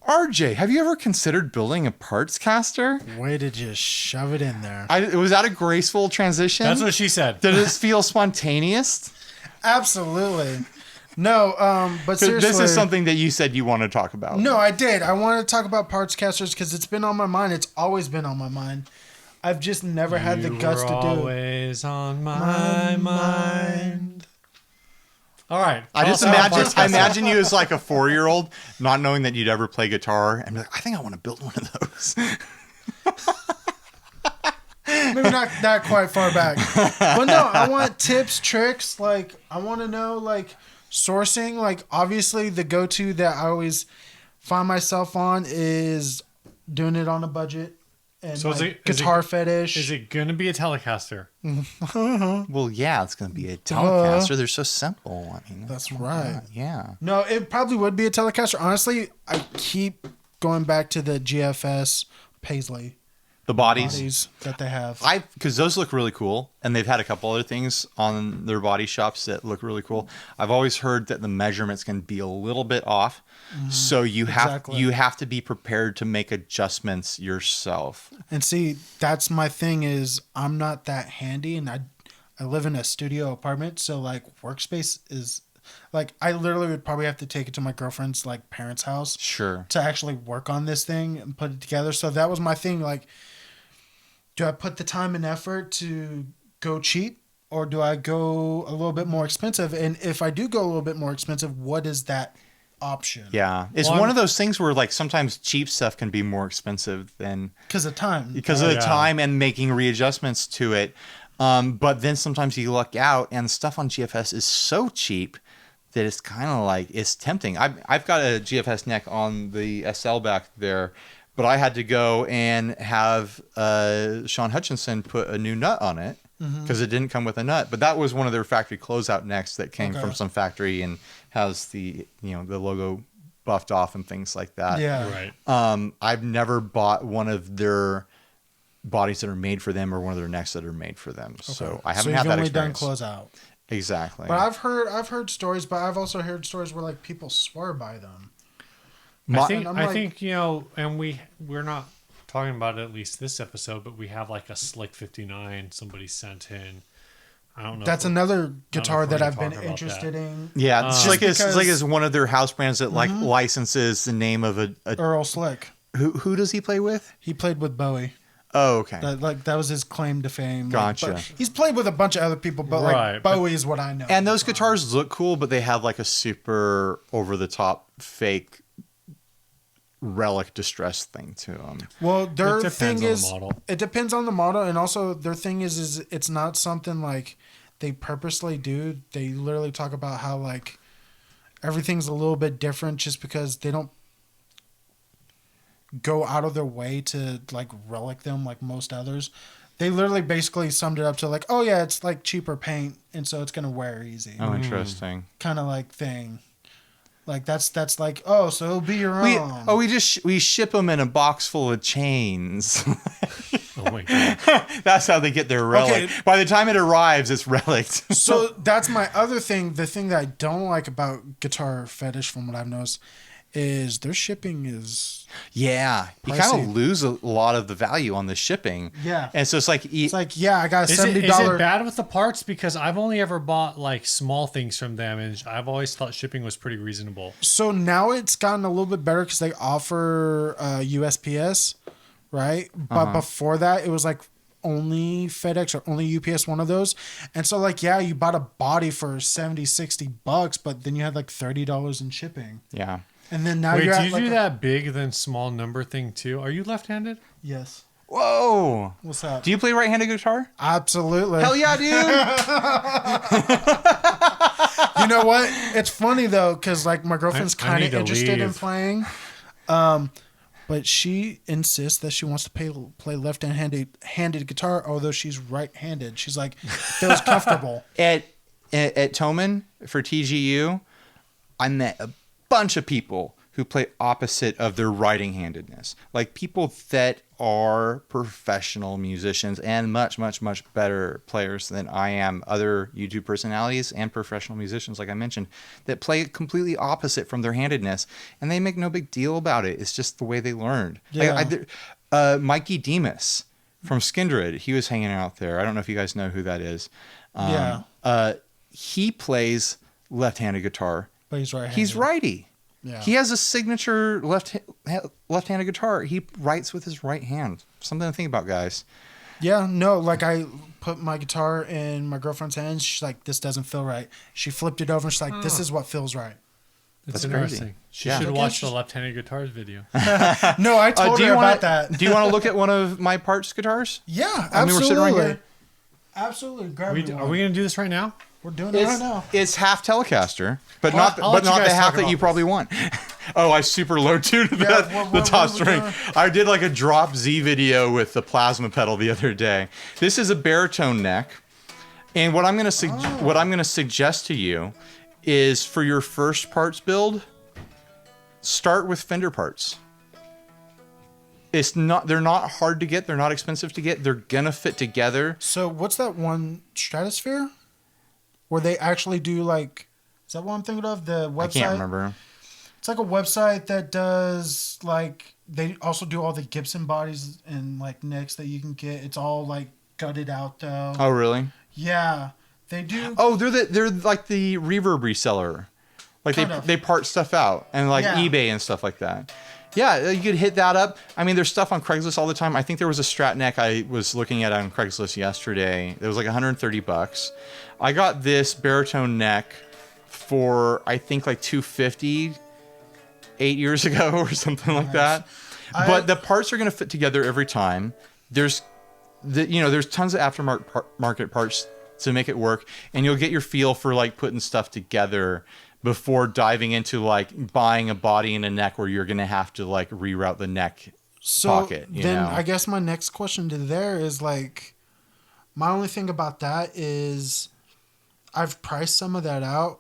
RJ, have you ever considered building a Partscaster? way to just shove it in there. Was that a graceful transition? That's what she said. Did it feel spontaneous? Absolutely. No, but 'Cause seriously. this is something that you said you want to talk about. No, I did. I wanted to talk about Partscasters because it's been on my mind. It's always been on my mind. I've just never had the guts to do it. Always on my mind. All right. I just Tell us about imagine, Partscaster. I imagine you as like a 4-year-old, not knowing that you'd ever play guitar, and be like, I think I want to build one of those. Maybe not quite far back. But no, I want tips, tricks. Like, I want to know, like, sourcing. Like, obviously, the go-to that I always find myself on is doing it on a budget. And So is like, it- Guitar Fetish. Is it going to be a Telecaster? Well, yeah, it's going to be a Telecaster. They're so simple. I mean, That's right. yeah. No, it probably would be a Telecaster. Honestly, I keep going back to the GFS Paisley The bodies. bodies that they have. Because those look really cool, and they've had a couple other things on their body shops that look really cool. I've always heard that the measurements can be a little bit off, so you Exactly. have to be prepared to make adjustments yourself. And see, that's my thing is I'm not that handy, and I live in a studio apartment, so like workspace is like I literally would probably have to take it to my girlfriend's like parents' house Sure. to actually work on this thing and put it together. So that was my thing. Like, do I put the time and effort to go cheap, or do I go a little bit more expensive? And if I do go a little bit more expensive, what is that option? Yeah, it's Well, one of those things where like sometimes cheap stuff can be more expensive than Because of time. because of the yeah. time and making readjustments to it. But then sometimes you luck out, and stuff on GFS is so cheap that it's kind of like it's tempting. I've got a GFS neck on the SL back there, but I had to go and have Sean Hutchinson put a new nut on it because it didn't come with a nut. But that was one of their factory closeout necks that came from some factory and has the the logo buffed off and things like that. Yeah. Right. I've never bought one of their bodies that are made for them or one of their necks that are made for them. So I haven't had that experience. You've only done closeout. Exactly. But I've heard stories, but I've also heard stories where like people swear by them. I think and we're not talking about it at least this episode, but we have like a Slick 59 somebody sent in. I don't know. That's another guitar that I've been interested in. Yeah, Slick is one of their house brands that like licenses the name of a Earl Slick. Who does he play with? He played with Bowie. Oh, okay. That was his claim to fame. Gotcha. Like, he's played with a bunch of other people, but like Bowie is what I know. And those guitars look cool, but they have like a super over the top fake relic distress thing to them. Well, their thing is the model. It depends on the model, and also their thing is it's not something like they purposely do. They literally talk about how like everything's a little bit different just because they don't go out of their way to like relic them like most others. They literally basically summed it up to like, oh yeah, it's like cheaper paint, and so it's gonna wear easy. Oh, interesting. Kind of like thing. Like that's like, oh, so it'll be your own. We ship them in a box full of chains. Oh my god. That's how they get their relic. Okay. By the time it arrives, it's relicked. So that's my other thing. The thing that I don't like about Guitar Fetish, from what I've noticed, is their shipping is Yeah, you pricey. kind of lose a lot of the value on the shipping. Yeah. And so it's like yeah, I got a $70. Is it bad with the parts? Because I've only ever bought like small things from them, and I've always thought shipping was pretty reasonable. So now it's gotten a little bit better because they offer USPS, right? But before that, it was like only FedEx or only UPS, one of those. And so like, yeah, you bought a body for $70-$60, but then you had like $30 in shipping. Yeah. And then now Wait, you're do at you like do that big then small number thing too? Are you left-handed? Yes. Whoa. What's up? Do you play right-handed guitar? Absolutely. Hell yeah, dude. You know what? It's funny though, because like my girlfriend's I kind need of to interested in leave. playing, but she insists that she wants to play left-handed guitar, although she's right-handed. She's like feels comfortable. At Toman for TGU, I met a bunch of people who play opposite of their writing-handedness. Like people that are professional musicians and much, much, much better players than I am. Other YouTube personalities and professional musicians, like I mentioned, that play completely opposite from their handedness, and they make no big deal about it. It's just the way they learned. Yeah. Mikey Demas from Skindred, he was hanging out there. I don't know if you guys know who that is. He plays left-handed guitar. But he's right-handed. He's righty. Yeah. He has a signature left-handed guitar. He writes with his right hand. Something to think about, guys. Yeah, no, like I put my guitar in my girlfriend's hands. She's like, this doesn't feel right. She flipped it over and she's like, this is what feels right. That's interesting. interesting. She Yeah. should watch the left-handed guitars video. No, I told her about that. Do you want to look at one of my parts guitars? Yeah, I mean, we're sitting right absolutely. here. Absolutely. Grab me Are one. we going to do this right now? We're doing it right now. It's half Telecaster, but I'll not let you the guys half talk that about you probably want. Oh, I super low tuned the what top we string. doing? I did like a drop Z video with the plasma pedal the other day. This is a baritone neck, and what I'm going to suggest to you is for your first parts build, start with Fender parts. They're not hard to get. They're not expensive to get. They're gonna fit together. So what's that one, Stratosphere? Where they actually do like, is that what I'm thinking of? The website? I can't remember. It's like a website that does like, they also do all the Gibson bodies and like necks that you can get. It's all like gutted out though. Oh, really? Yeah, they do. Oh, they're like the reverb reseller. Like Kind of. they part stuff out and like Yeah. eBay and stuff like that. Yeah, you could hit that up. I mean, there's stuff on Craigslist all the time. I think there was a Strat neck I was looking at on Craigslist yesterday. It was like $130. I got this baritone neck for I think like $250 8 years ago or something like that. But the parts are going to fit together every time. There's tons of aftermarket parts to make it work, and you'll get your feel for like putting stuff together before diving into like buying a body and a neck where you're going to have to like reroute the neck pocket. Then I guess my next question to there is like, my only thing about that is I've priced some of that out.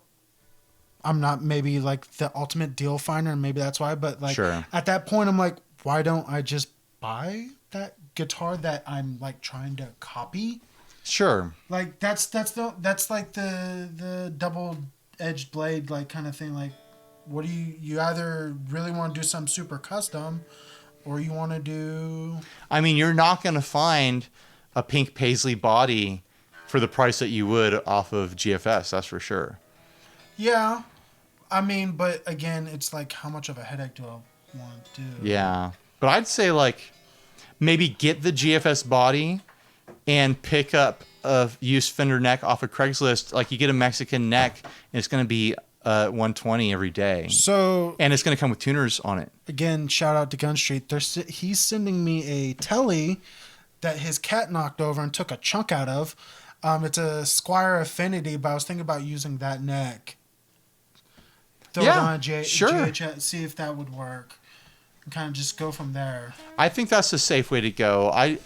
I'm not maybe like the ultimate deal finder, and maybe that's why. But like at that point, I'm like, why don't I just buy that guitar that I'm like trying to copy? Sure. Like that's like the double-edged blade like kind of thing. Like, what do you either really want to do something super custom, or you want to do? I mean, you're not going to find a pink paisley body for the price that you would off of GFS. That's for sure. Yeah, I mean, but again, it's like, how much of a headache do I want to do? Yeah, but I'd say like maybe get the GFS body and pick up a used fender neck off of Craigslist. Like you get a Mexican neck, and it's going to be $120 every day. So, and it's going to come with tuners on it. Again, shout out to Gun Street. He's sending me a telly that his cat knocked over and took a chunk out of. It's a Squire Affinity, but I was thinking about using that neck. Throw it on sure. GHS, see if that would work. And kind of just go from there. I think that's a safe way to go. I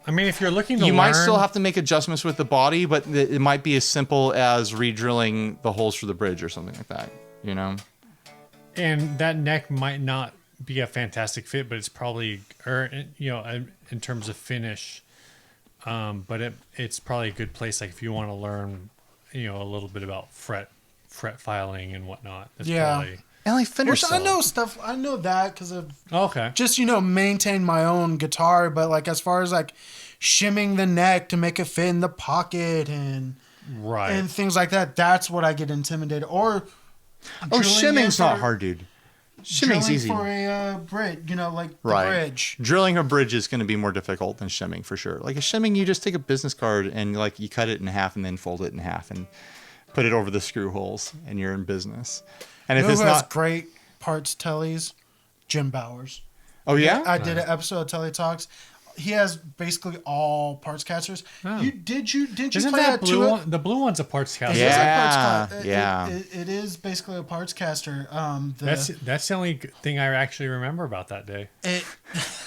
mean, if you're looking to you learn, might still have to make adjustments with the body, but it might be as simple as re-drilling the holes for the bridge or something like that, you know? And that neck might not be a fantastic fit, but it's probably, in terms of finish, but it's probably a good place. Like if you want to learn, a little bit about fret filing and whatnot. That's probably, and like fender Which cell. I know that because of okay. Just maintain my own guitar, but like as far as like shimming the neck to make it fit in the pocket and things like that, that's what I get intimidated. Or shimming's not hard, dude. Shimming's easy for a bridge, like the bridge. Drilling a bridge is going to be more difficult than shimming for sure. Like a shimming, you just take a business card and like you cut it in half and then fold it in half and put it over the screw holes, and you're in business. And if it's who has not great parts tellies, Jim Bowers. Oh yeah, I did an episode of Telly Talks. He has basically all Partscasters. Oh. Didn't you Isn't play that blue to one? The blue one's a Partscaster. Yeah. It is basically a Partscaster. That's the only thing I actually remember about that day.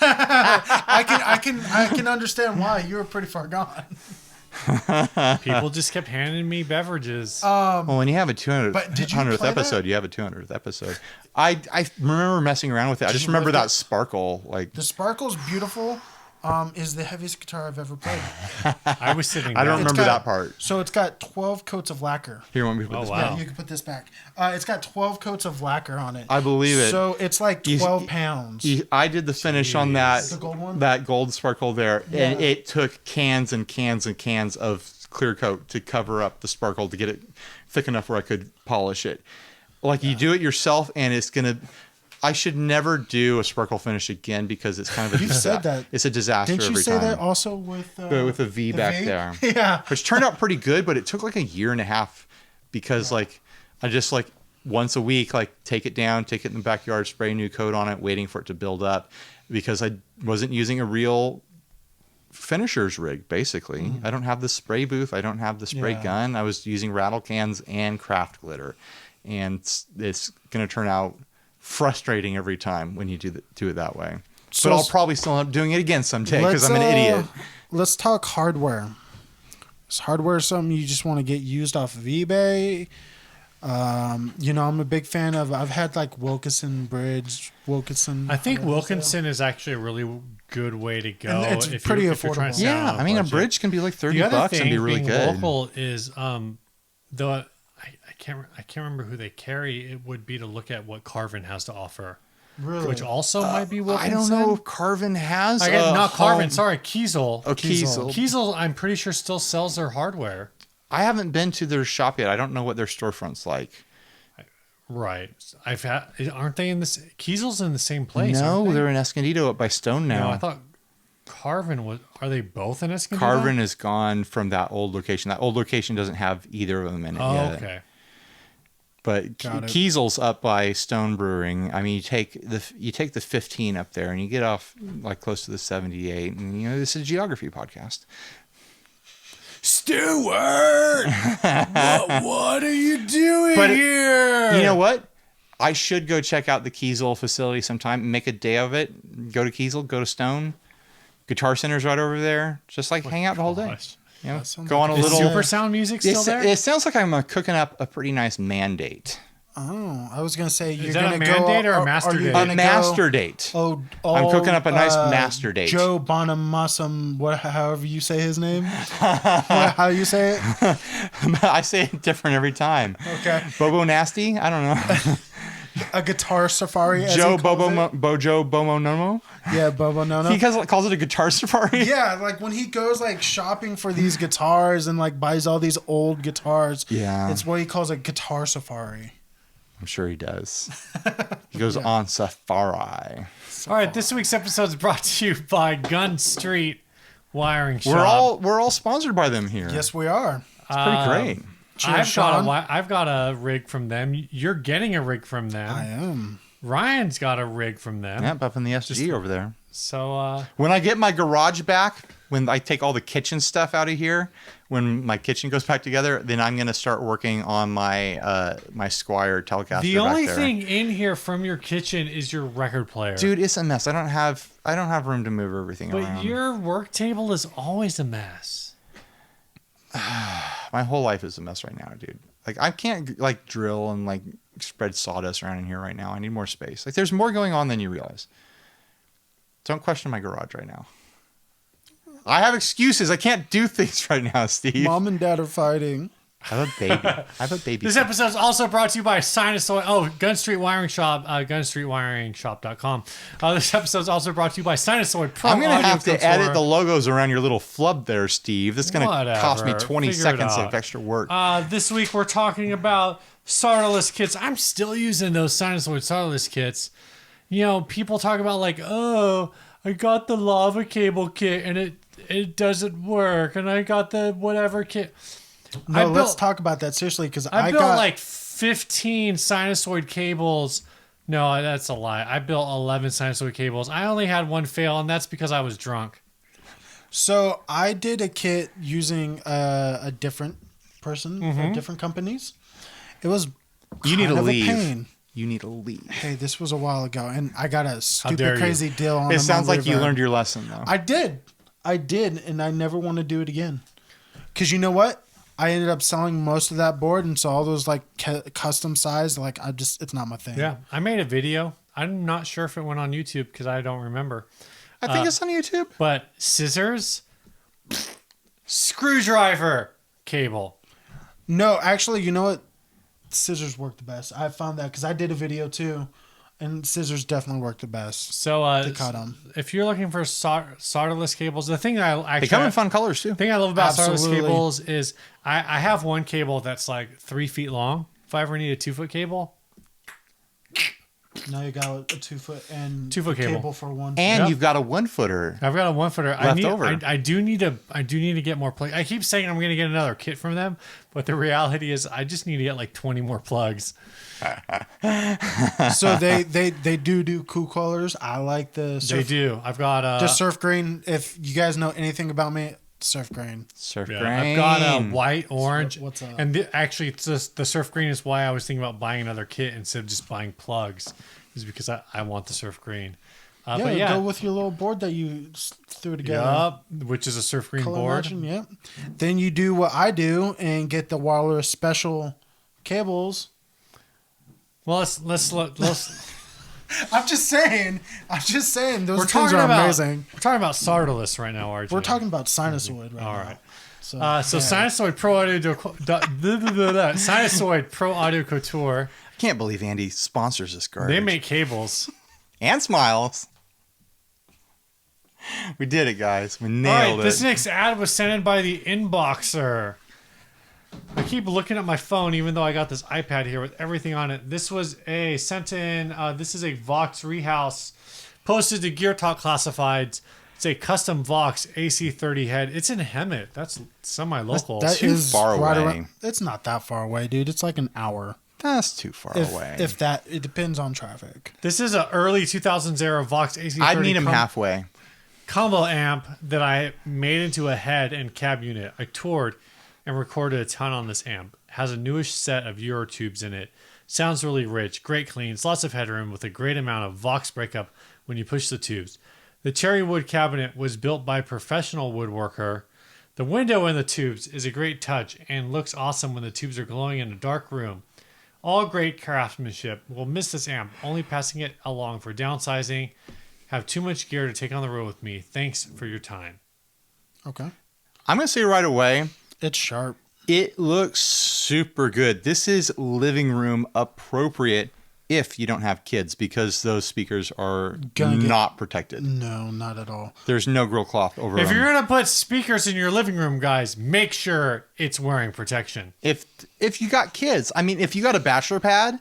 I can understand why. You were pretty far gone. People just kept handing me beverages. Well, when you have a 200th episode, that? you have a 200th episode. I remember messing around with it. I just remember that sparkle. Like the sparkle's beautiful. Is the heaviest guitar I've ever played. I was sitting I down. don't remember that part. So it's got 12 coats of lacquer. Here, you want me to put this wow. back? Yeah, you can put this back. It's got 12 coats of lacquer on it. I believe it. So it's like 12 pounds. I did the finish on that. The gold one? That gold sparkle there. Yeah. And it took cans and cans and cans of clear coat to cover up the sparkle to get it thick enough where I could polish it. Like you do it yourself, and it's going to... I should never do a sparkle finish again because it's kind of a You've said that. It's a disaster every time. Didn't you say that also with the V back there? Yeah. Which turned out pretty good, but it took like a year and a half because like I just like once a week like take it down, take it in the backyard, spray a new coat on it, waiting for it to build up because I wasn't using a real finisher's rig basically. I don't have the spray booth, I don't have the spray gun. I was using rattle cans and craft glitter. And it's going to turn out frustrating every time when you do it that way. So but I'll probably still end up doing it again someday because I'm an idiot. Let's talk hardware. Is hardware something you just want to get used off of eBay? I'm a big fan of. I've had like Wilkinson bridge. I think Wilkinson is actually a really good way to go. And it's pretty affordable. Yeah, I mean a bridge can be like $30 and be really good. Local is I can't remember who they carry. It would be to look at what Carvin has to offer. Really? Which also might be Wilkinson. I don't know if Carvin has. Not Carvin. Sorry, Kiesel. Oh, Kiesel. Kiesel, I'm pretty sure still sells their hardware. I haven't been to their shop yet. I don't know what their storefront's like. Right. Aren't they in this? Kiesel's in the same place. No, they're in Escondido up by Stone now. No, I thought Carvin was. Are they both in Escondido? Carvin is gone from that old location. That old location doesn't have either of them in it yet. Okay. But Kiesel's up by Stone Brewing. I mean, you take the 15 up there, and you get off like close to the 78. And this is a geography podcast. Stewart, what are you doing here? You know what? I should go check out the Kiesel facility sometime. Make a day of it. Go to Kiesel. Go to Stone. Guitar Center's right over there. Just like hang out the whole day. You know, go on a Is little. Super Sound music still there? It sounds like I'm cooking up a pretty nice mandate. Oh, I was gonna say you're Is that gonna a go mandate or a master are you date? A gonna master date. Oh, I'm cooking up a nice master date. Joe Bonamassum, however you say his name. How you say it? I say it different every time. Okay. Bobo Nasty? I don't know. A guitar safari. As Joe he calls Bobo it. Bojo Bomo Nomo? Yeah, Bobo Nono. He calls it a guitar safari? Yeah, like when he goes like shopping for these guitars and like buys all these old guitars. Yeah. It's what he calls a guitar safari. I'm sure he does. He goes on safari. All right, this week's episode is brought to you by Gun Street Wiring Shop. We're all sponsored by them here. Yes, we are. It's pretty great. Cheers, Sean. I've got a rig from them. You're getting a rig from them. I am. Ryan's got a rig from them. Yep, up in the SG over there. So When I get my garage back, when I take all the kitchen stuff out of here, when my kitchen goes back together, then I'm gonna start working on my my Squire Telecaster. the only back there. thing in here from your kitchen is your record player. Dude, it's a mess. I don't have room to move everything but around. your work table is always a mess. My whole life is a mess right now, dude. Like I can't like drill and like spread sawdust around in here right now. I need more space. Like there's more going on than you realize. Don't question my garage right now. I have excuses. I can't do things right now, Steve. Mom and Dad are fighting. I have a baby. I have a baby. This episode is also brought to you by Sinusoid. Oh, Gun Street Wiring Shop, gunstreetwiringshop.com. This episode is also brought to you by Sinusoid Pro. I'm going to Audio have to Couture. edit the logos around your little flub there, Steve. That's going to cost me Whatever. 20 Figure it seconds out. of extra work. This week we're talking about solderless kits. I'm still using those Sinusoid solderless kits. You know, people talk about like, oh, I got the lava cable kit and it doesn't work, and I got the whatever kit. No, let's talk about that seriously because I I built got like 15 sinusoid cables. No, that's a lie. I built 11 sinusoid cables. I only had one fail, and that's because I was drunk. So I did a kit using a different person, or different companies. It was You need to kind of a leave. pain. You need to leave. Hey, this was a while ago, and I got a dare stupid you. crazy deal on. It the sounds like you Reverb. learned your lesson, though. I did, and I never want to do it again. Because you know what? I ended up selling most of that board, and so all those like custom size, like it's not my thing. Yeah, I made a video. I'm not sure if it went on YouTube because I don't remember. I think it's on YouTube. But scissors, screwdriver, cable. No, actually, you know what? Scissors work the best. I found that because I did a video too, and scissors definitely work the best. So To cut 'em. if you're looking for solderless cables, the thing that I actually They come in fun colors, too. The thing I love about solderless Absolutely. cables is I have one cable that's like 3 feet long. If I ever need a 2-foot cable, Now you got a 2-foot and 2-foot cable. for one. And Yep. you've got a 1-footer. I've got a 1-footer. Left over. I do need to get more plugs. I keep saying I'm going to get another kit from them, but the reality is I just need to get like 20 more plugs. So they do cool colors. I like the They surf, do. I've got the surf green. If you guys know anything about me, surf green. Surf yeah, grain. I've got a white, orange, what's up? and actually, it's just, the surf green is why I was thinking about buying another kit instead of just buying plugs, is because I want the surf green. But yeah, Go with your little board that you threw together. yup, which is a surf green Color board. matching, yep. Then you do what I do and get the wireless special cables. Well, let's I'm just saying. Those we're things talking are about amazing. we're talking about solderless right now, RJ. We're talking about sinusoid right All now. right. So, Sinusoid Pro Audio Sinusoid Pro Audio Couture. I can't believe Andy sponsors this garbage. They make cables. And smiles. We did it, guys. We All nailed right, it. this next ad was sent in by the Inboxer. I keep looking at my phone, even though I got this iPad here with everything on it. This was sent in. This is a Vox Rehouse posted to Gear Talk Classifieds. It's a custom Vox AC30 head. It's in Hemet. That's semi-local. that too is far right away. around- it's not that far away, dude. It's like an hour. That's too far away. If that, it depends on traffic. This is an early 2000s era Vox AC30 I'd meet him halfway. combo amp that I made into a head and cab unit. I toured, and recorded a ton on this amp. It has a newish set of Euro tubes in it. Sounds really rich, great cleans, lots of headroom with a great amount of Vox breakup when you push the tubes. The cherry wood cabinet was built by a professional woodworker. The window in the tubes is a great touch and looks awesome when the tubes are glowing in a dark room. All great craftsmanship. We'll miss this amp, only passing it along for downsizing. Have too much gear to take on the road with me. Thanks for your time. Okay. I'm going to say right away, It's sharp. it looks super good. This is living room appropriate if you don't have kids, because those speakers are not protected. No, not at all. There's no grill cloth over If them. you're going to put speakers in your living room, guys, make sure it's wearing protection. If you got kids, I mean, if you got a bachelor pad,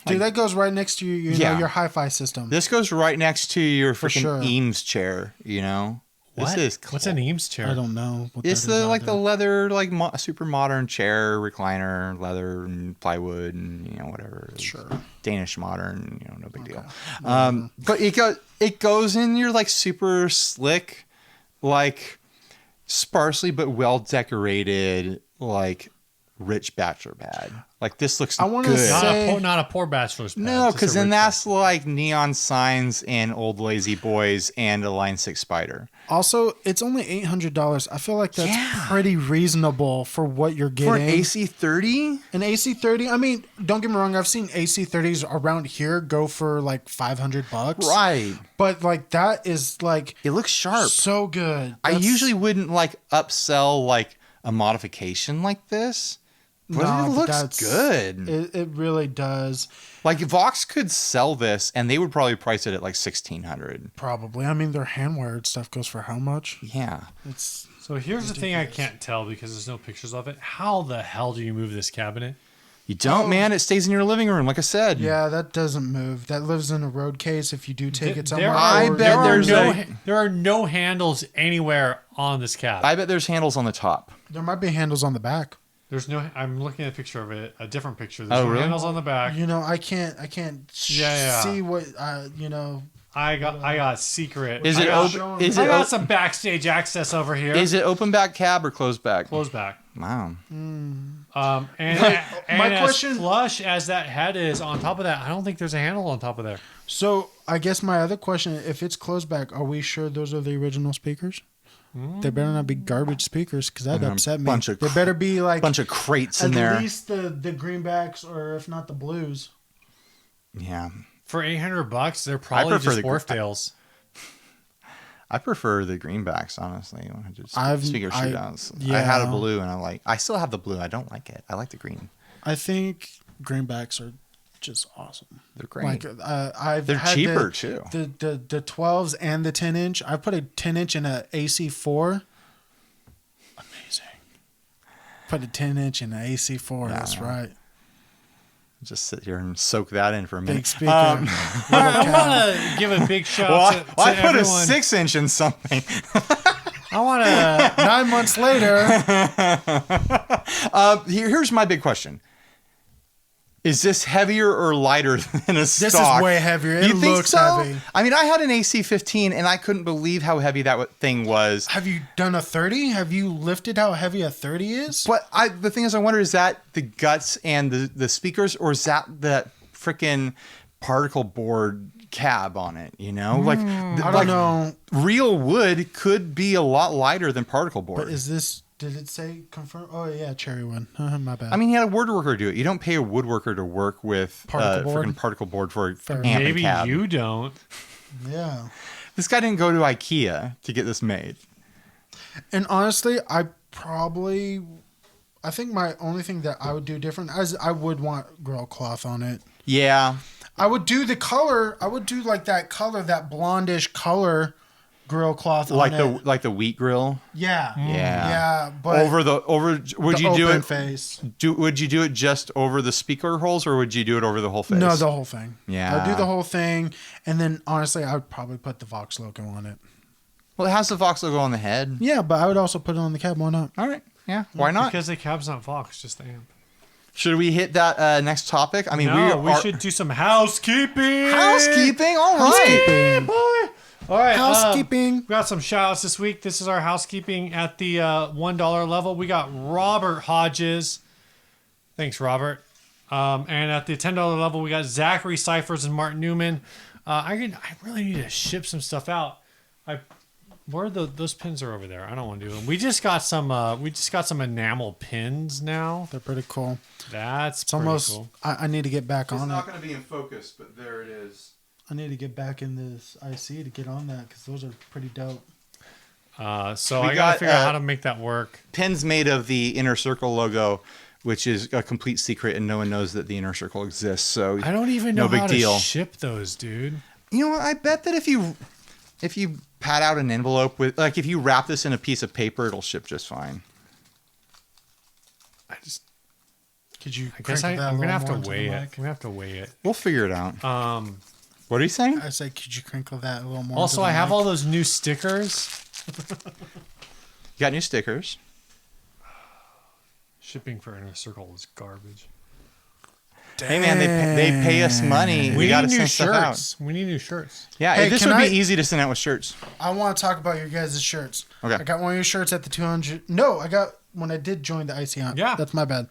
Dude, that goes right next to you know, your hi-fi system. this goes right next to your freaking sure. Eames chair, you know? What? This is What's an Eames chair? I don't know. What It's that is like the either. leather, like super modern chair, recliner, leather and plywood, and whatever. Sure. Danish modern, no big deal. But it goes in your like super slick, like sparsely but well decorated, like rich bachelor pad. Like this looks I wanna good. say- Not a poor bachelor's pad. No, just a because then rich that's like neon signs and old lazy boys and a Line 6 Spider. Also, it's only $800. I feel like that's Yeah. pretty reasonable for what you're getting. For an AC30? An AC30. I mean, don't get me wrong. I've seen AC30s around here go for like $500. Right. But like that is like It looks sharp. so good. I That's- usually wouldn't like upsell like a modification like this, but Nah, it but looks that's- good. It really does. Like Vox could sell this, and they would probably price it at like 1,600. Probably. I mean, their hand wired stuff goes for how much? Yeah, It's So here's the thing I can't tell because there's no pictures of it. How the hell do you move this cabinet? you don't, man. It stays in your living room, like I said. yeah, that doesn't move. That lives in a road case if you do take it There somewhere. I or- bet there are there's there are no handles anywhere on this cab. I bet there's handles on the top. there might be handles on the back. There's no. I'm looking at a picture of it, a different picture. There's Oh, no really? handles on the back. You know, I can't Yeah. see what you know. I got secret. Is I it got, open? Is I it got op- some backstage access over here. Is it open back cab or closed back? Closed back? Wow. And My as question- flush as that head is on top of that, I don't think there's a handle on top of there. So I guess my other question: if it's closed back, are we sure those are the original speakers? They better not be garbage speakers because that'd upset me. bunch of They better be like Bunch of crates in at there. least the greenbacks, or if not the blues. Yeah. For $800, they're probably prefer just the- Orfdales. I prefer the greenbacks, honestly. When I just I've- speaker I- shootouts. I had a yeah. blue, and I still have the blue. I don't like it. I like the green. I think greenbacks are just awesome. They're great. Like I've They're had cheaper, too. The 12s and the 10-inch. I put a 10-inch in a AC4. Amazing. Put a 10-inch in an AC4. Yeah, That's I know. right. Just sit here and soak that in for a minute. Big speaker. I want to give a big shout Well, to I put everyone. a 6-inch in something. I want to. 9 months later, Here's my big question: is this heavier or lighter than a stock? this is way heavier. It You think looks so? heavy. I mean, I had an AC15, and I couldn't believe how heavy that thing was. Have you done a 30? Have you lifted how heavy a 30 is? But the thing is, I wonder, is that the guts and the speakers, or is that freaking particle board cab on it? Like I don't know. Real wood could be a lot lighter than particle board. But is this? Did it say confirm? Oh yeah, cherry one. My bad. I mean, he had a woodworker do it. You don't pay a woodworker to work with Particle board? freaking particle board for Fair amp enough. and Maybe cab. you don't. yeah. This guy didn't go to IKEA to get this made. And honestly, I think my only thing that I would do different is I would want grill cloth on it. Yeah. I would do the color. I would do like that color, that blondish color grill cloth Like on it. the wheat grill. Yeah. Yeah. Yeah. But would the you do open it face. would you do it just over the speaker holes, or would you do it over the whole face? No, the whole thing. Yeah. I'd do the whole thing. And then honestly, I would probably put the Vox logo on it. Well, it has the Vox logo on the head. Yeah, but I would also put it on the cab. Why not? All right. Yeah. Why not? Because the cab's not Vox, just the amp. Should we hit that next topic? I mean, No, we are should do some housekeeping. housekeeping. All right. Housekeeping. Boy. All right. Housekeeping. We got some shout outs this week. This is our housekeeping at the $1 level. We got Robert Hodges. Thanks, Robert. And at the $10 level, we got Zachary Cyphers and Martin Newman. I really need to ship some stuff out. Where are those pins are over there? I don't want to do them. We just got some enamel pins now. They're pretty cool. That's It's pretty almost. cool. I need to get back on it. It's not going to be in focus, but there it is. I need to get back in this IC to get on that because those are pretty dope. So We I got to got, figure out how to make that work. Pins made of the Inner Circle logo, which is a complete secret, and no one knows that the Inner Circle exists. So I don't even know no big how deal. to ship those, dude. You know what? I bet that if you pad out an envelope with, like, if you wrap this in a piece of paper, it'll ship just fine. Could you? I guess crank that a I'm gonna little have more to into the weigh it. mic? I'm gonna have to weigh it. We'll figure it out. What are you saying? I said, could you crinkle that a little more? Also, into the I have mic? all those new stickers. You got new stickers. Shipping for Inner Circle is garbage. Hey man, they pay us money. We got to need new send stuff out. shirts. We need new shirts. Yeah, Hey, this can would be I- easy to send out with shirts. I want to talk about your guys' shirts. Okay. I got one of your shirts at the 200. No, I got when I did join the IC Hunt. Yeah. That's my bad.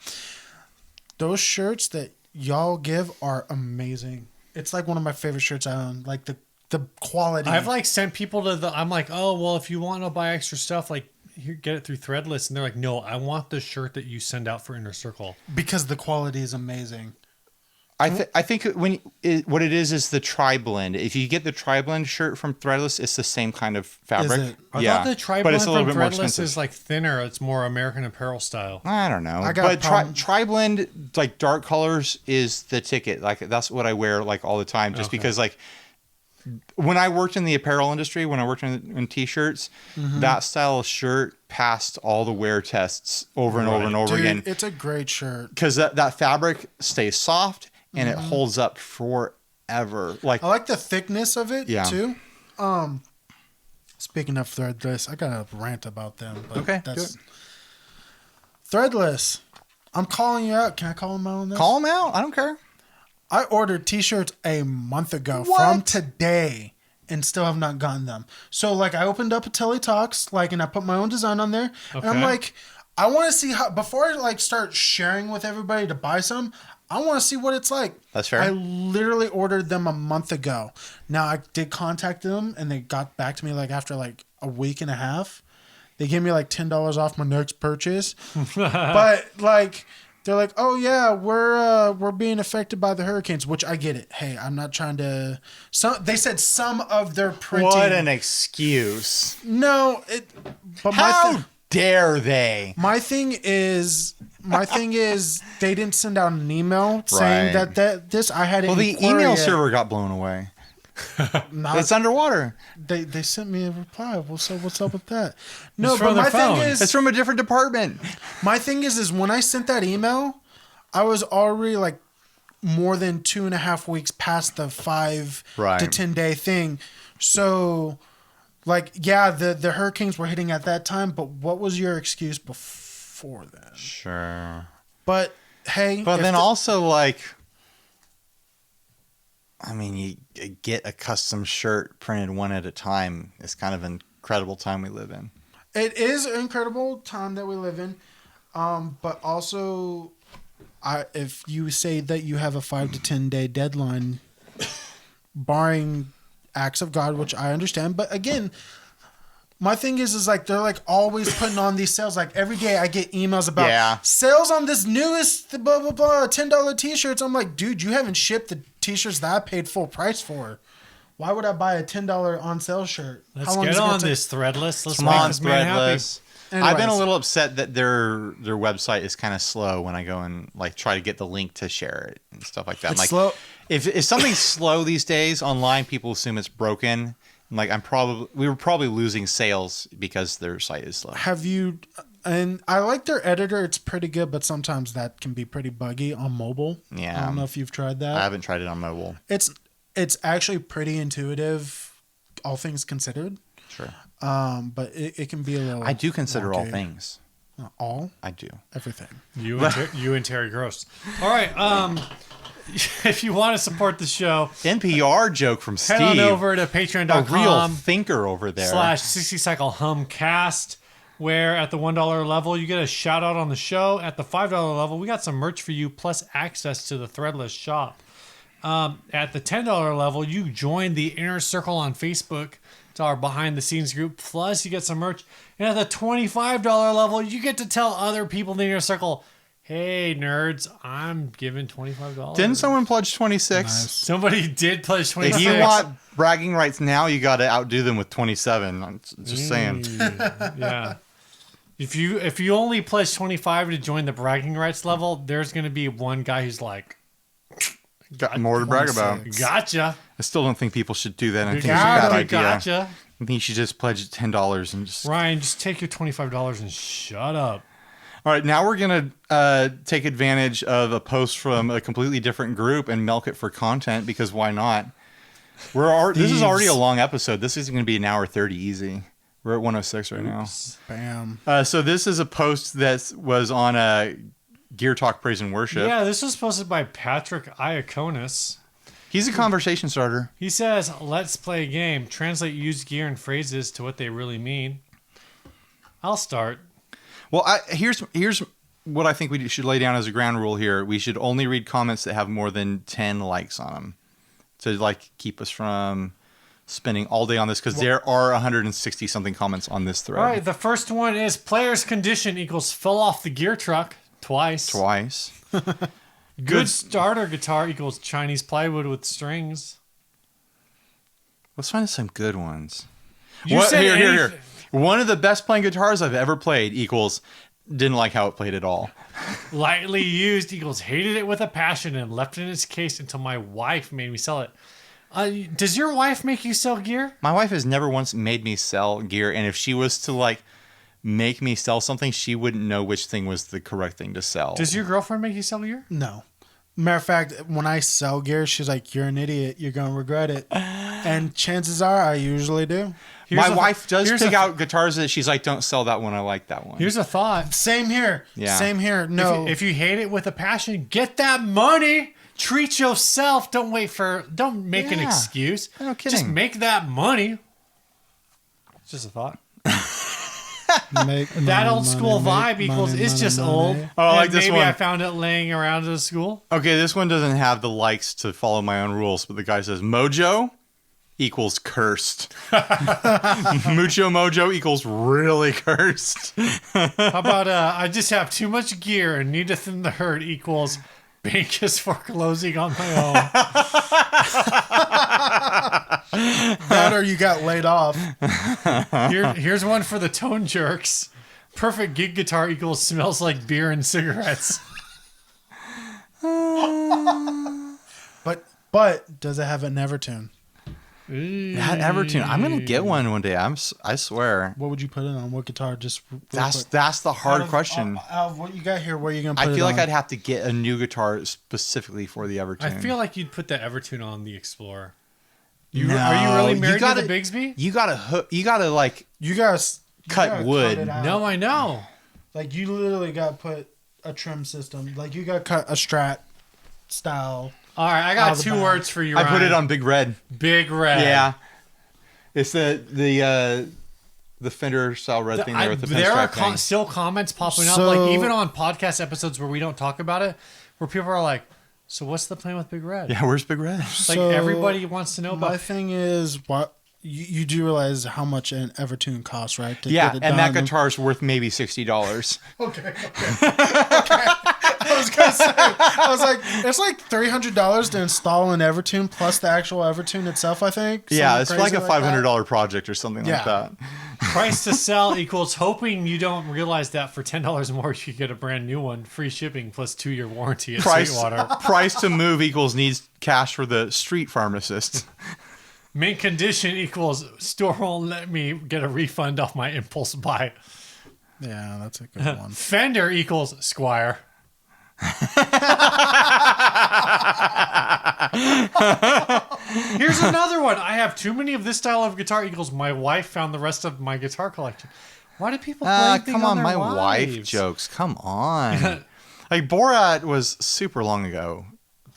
Those shirts that y'all give are amazing. It's like one of my favorite shirts I own. Like the quality. I've like sent people to the. I'm like, oh well, if you want to buy extra stuff, like here, get it through Threadless, and they're like, no, I want the shirt that you send out for Inner Circle. because the quality is amazing. I think what it is the tri-blend. If you get the tri-blend shirt from Threadless, it's the same kind of fabric. it? I Yeah, thought the tri but it's a little from bit more Threadless expensive. is like thinner. It's more American Apparel style. I don't know. I got a but problem- tri-blend, like dark colors, is the ticket. Like that's what I wear like all the time, just Okay. because like when I worked in the apparel industry, when I worked in t-shirts, that style of shirt passed all the wear tests over and over and over Dude, again. it's a great shirt. Because that fabric stays soft and it holds up forever. Like I like the thickness of it Yeah. too. Speaking of Threadless, I got a rant about them. But Okay, that's good. Threadless. I'm calling you out. Can I call them out on this? call them out. I don't care. I ordered t-shirts a month ago What? from today and still have not gotten them. So like I opened up a Teletalks, like, and I put my own design on there. And I'm Okay. like, I want to see how, before I like start sharing with everybody to buy some, I want to see what it's like. That's fair. I literally ordered them a month ago. Now I did contact them and they got back to me like after like a week and a half. They gave me like $10 off my next purchase. But like they're like, "Oh yeah, we're being affected by the hurricanes," which I get it. Hey, I'm not trying to they said some of their printing. What an excuse. No, but How dare they? my thing is they didn't send out an email saying Right. that this I had. Well, the email server got blown away. It's underwater. They sent me a reply. What's up with that? No, It's but from my their thing phone. is It's from a different department. my thing is when I sent that email, I was already like more than 2.5 weeks past the 5 Right. to 10 day thing. So like, yeah, the hurricanes were hitting at that time, but what was your excuse before then? Sure. But hey, But if then also, like, I mean, you get a custom shirt printed one at a time. It's kind of an incredible time we live in. it is an incredible time that we live in. But also, if you say that you have a 5 to 10 day deadline, barring acts of God, which I understand, but again, my thing is like they're like always putting on these sales. Like every day I get emails about Yeah. sales on this newest blah blah blah $10 t-shirts. I'm like, dude, you haven't shipped the t-shirts that I paid full price for. Why would I buy a $10 on sale shirt? Let's is get it gonna on take? this Threadless. Let's Come make on, this man happy. Threadless. I've been a Anyways. little upset that their website is kind of slow when I go and like try to get the link to share it and stuff like that. It's Like, slow. if something's slow these days online, people assume it's broken. Like we were probably losing sales because their site is slow. Have you? And I like their editor. It's pretty good, but sometimes that can be pretty buggy on mobile. Yeah. I don't know if you've tried that. I haven't tried it on mobile. It's actually pretty intuitive, all things considered. Sure. But it can be a little. I do consider all wonky. things. All I do. everything. You and Terry Gross. All right. if you want to support the show, NPR joke from Steve. head on over to a real patreon.com thinker over there. /60 Cycle Humcast, where at the $1 level you get a shout out on the show. At the $5 level, we got some merch for you plus access to the Threadless shop. At the $10 level, you join the Inner Circle on Facebook. It's our behind the scenes group. Plus, you get some merch. And at the $25 level, you get to tell other people in the Inner Circle, hey, nerds, I'm giving $25. Didn't someone pledge 26? Nice. Somebody did pledge 26. If you want bragging rights now, you got to outdo them with 27. I'm just saying. Yeah. If you only pledge 25 to join the bragging rights level, there's going to be one guy who's like, Got more to brag about. gotcha. I still don't think people should do that. I think it's a bad idea. Gotcha. I think you should just pledge $10 and just. Ryan, just take your $25 and shut up. All right, now we're gonna take advantage of a post from a completely different group and milk it for content because why not? This is already a long episode. This is going to be an hour 30 easy. We're at 106 right now. Bam. So this is a post that was on Gear Talk Praise and Worship. Yeah, this was posted by Patrick Iaconis. He's a conversation starter. He says, let's play a game. Translate used gear and phrases to what they really mean. I'll start. Well, here's what I think we should lay down as a ground rule here. We should only read comments that have more than 10 likes on them to like keep us from spending all day on this because there are 160 something comments on this thread. All right, the first one is player's condition equals fell off the gear truck twice. Good starter guitar equals Chinese plywood with strings. Let's find some good ones. You said here. One of the best playing guitars I've ever played equals didn't like how it played at all. Lightly used equals hated it with a passion and left it in its case until my wife made me sell it. Does your wife make you sell gear? My wife has never once made me sell gear, and if she was to like make me sell something, she wouldn't know which thing was the correct thing to sell. Does your girlfriend make you sell gear? No. Matter of fact, when I sell gear, she's like, you're an idiot. You're going to regret it. And chances are I usually do. My wife does pick out guitars that she's like, don't sell that one. I like that one. Here's a thought. Same here. Yeah. Same here. No. If you hate it with a passion, get that money. Treat yourself. Don't make an excuse. No kidding. Just make that money. It's just a thought. That old school vibe equals it's just old. Oh, I like this maybe one. I found it laying around at school. Okay, this one doesn't have the likes to follow my own rules, but the guy says Mojo equals cursed. Mucho Mojo equals really cursed. How about I just have too much gear and need to thin the herd equals bank is foreclosing on my own. That or you got laid off. Here's one for the tone jerks. Perfect gig guitar equals smells like beer and cigarettes. But does it have an Evertune? That Evertune, I'm gonna get one day. I swear. What would you put it on? What guitar? Just real quick. That's the hard question. Out of what you got here, where are you gonna put it I feel like on? I'd have to get a new guitar specifically for the Evertune. I feel like you'd put the Evertune on the Explorer. No, Are you really married gotta, to the Bigsby? You gotta like You guys cut wood. it out. No, I know. Like you literally got to put a trim system. Like you got to cut a Strat style. All right, I Out got of the two bag. words for you. I put Ryan. it on Big Red. Big Red. Yeah, it's the Fender style red thing there with the there are pinstripe thing. still comments popping up, So- like even on podcast episodes where we don't talk about it, where people are like, "So what's the plan with Big Red?" Yeah, where's Big Red? Like everybody wants to know My about. thing is, what you do realize how much an Evertune costs, right? To Yeah, get it and that done. guitar's worth maybe $60. Okay. I was gonna say, I was like, it's like $300 to install an Evertune plus the actual Evertune itself. I think. Yeah, Something it's like a crazy that. $500 project or something like Yeah. that. Price to sell equals hoping you don't realize that for $10 more you get a brand new one, free shipping plus 2-year warranty at Sweetwater. Price to move equals needs cash for the street pharmacist. Mint condition equals store won't let me get a refund off my impulse buy. Yeah, that's a good one. Fender equals Squire. Here's another one. I have too many of this style of guitar equals my wife found the rest of my guitar collection. Why do people play things Come on, their my wife wives? jokes. Come on. Like Borat was super long ago.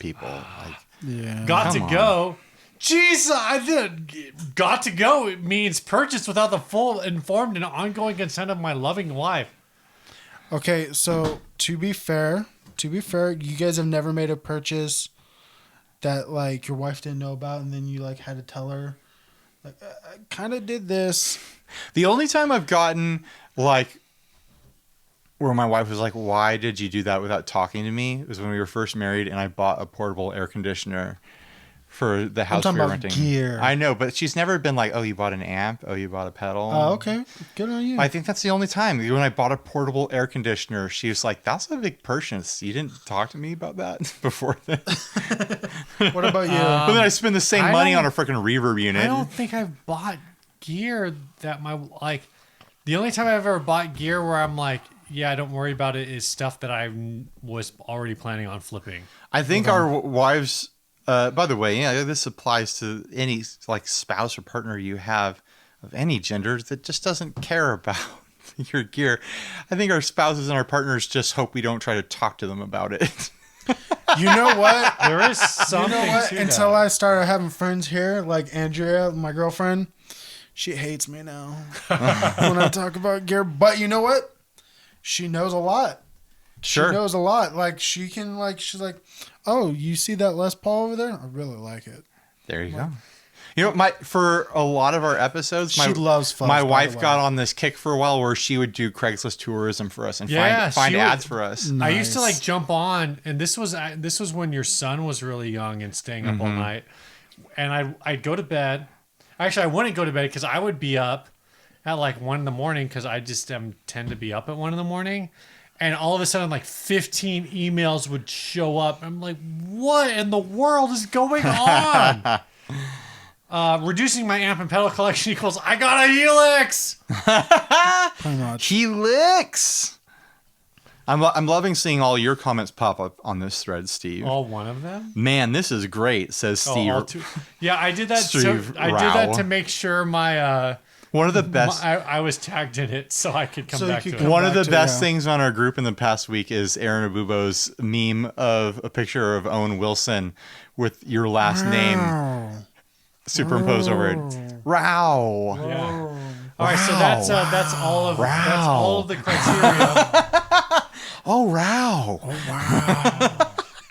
people. Like, Yeah. Got to Come on. go. Jeez, I did. Got to go. It means purchased without the full, informed, and ongoing consent of my loving wife. Okay, so to be fair, you guys have never made a purchase that like your wife didn't know about, and then you like had to tell her. Like, I kind of did this. the only time I've gotten like where my wife was like, "Why did you do that without talking to me?" was when we were first married, and I bought a portable air conditioner for the house we talking were about renting. gear. I know, but she's never been like, "Oh, you bought an amp? Oh, you bought a pedal?" Oh, okay. Good on you. I think that's the only time. When I bought a portable air conditioner, she was like, "That's a big purchase. You didn't talk to me about that before then." What about you? But then I spend the same I money on don't- a freaking reverb unit. I don't think I've bought gear that the only time I've ever bought gear where I'm like, yeah, don't worry about it, is stuff that I was already planning on flipping. I think our wives. By the way, yeah, this applies to any like spouse or partner you have of any gender that just doesn't care about your gear. I think our spouses and our partners just hope we don't try to talk to them about it. You know what? There is something to Until that. I started having friends here, like Andrea, my girlfriend, she hates me now when I talk about gear. But you know what? She knows a lot. Sure. She knows a lot. Like she can she's like, oh, you see that Les Paul over there? I really like it. There you go. You know, for a lot of our episodes, She loves fuzz, my by wife the way. got on this kick for a while where she would do Craigslist tourism for us and Yeah, find she would- ads for us. I used to Nice. like jump on, and this was when your son was really young and staying up all night, and I'd go to bed. Actually, I wouldn't go to bed because I would be up at like 1 a.m. because I just tend to be up at 1 a.m. And all of a sudden, like 15 emails would show up. I'm like, what in the world is going on? Reducing my amp and pedal collection equals I got a Helix. Pretty much. Helix. I'm loving seeing all your comments pop up on this thread, Steve. All one of them. Man, this is great, says Oh, Steve. all two. Yeah, I did that. Steve I did that Rao. to make sure my One of the best I was tagged in it so I could come So you back could to come it. One of back the to, best yeah. things on our group in the past week is Aaron Abubo's meme of a picture of Owen Wilson with your last name superimposed over it. Rao. Yeah. All right, so that's all of the criteria. Oh, Rao.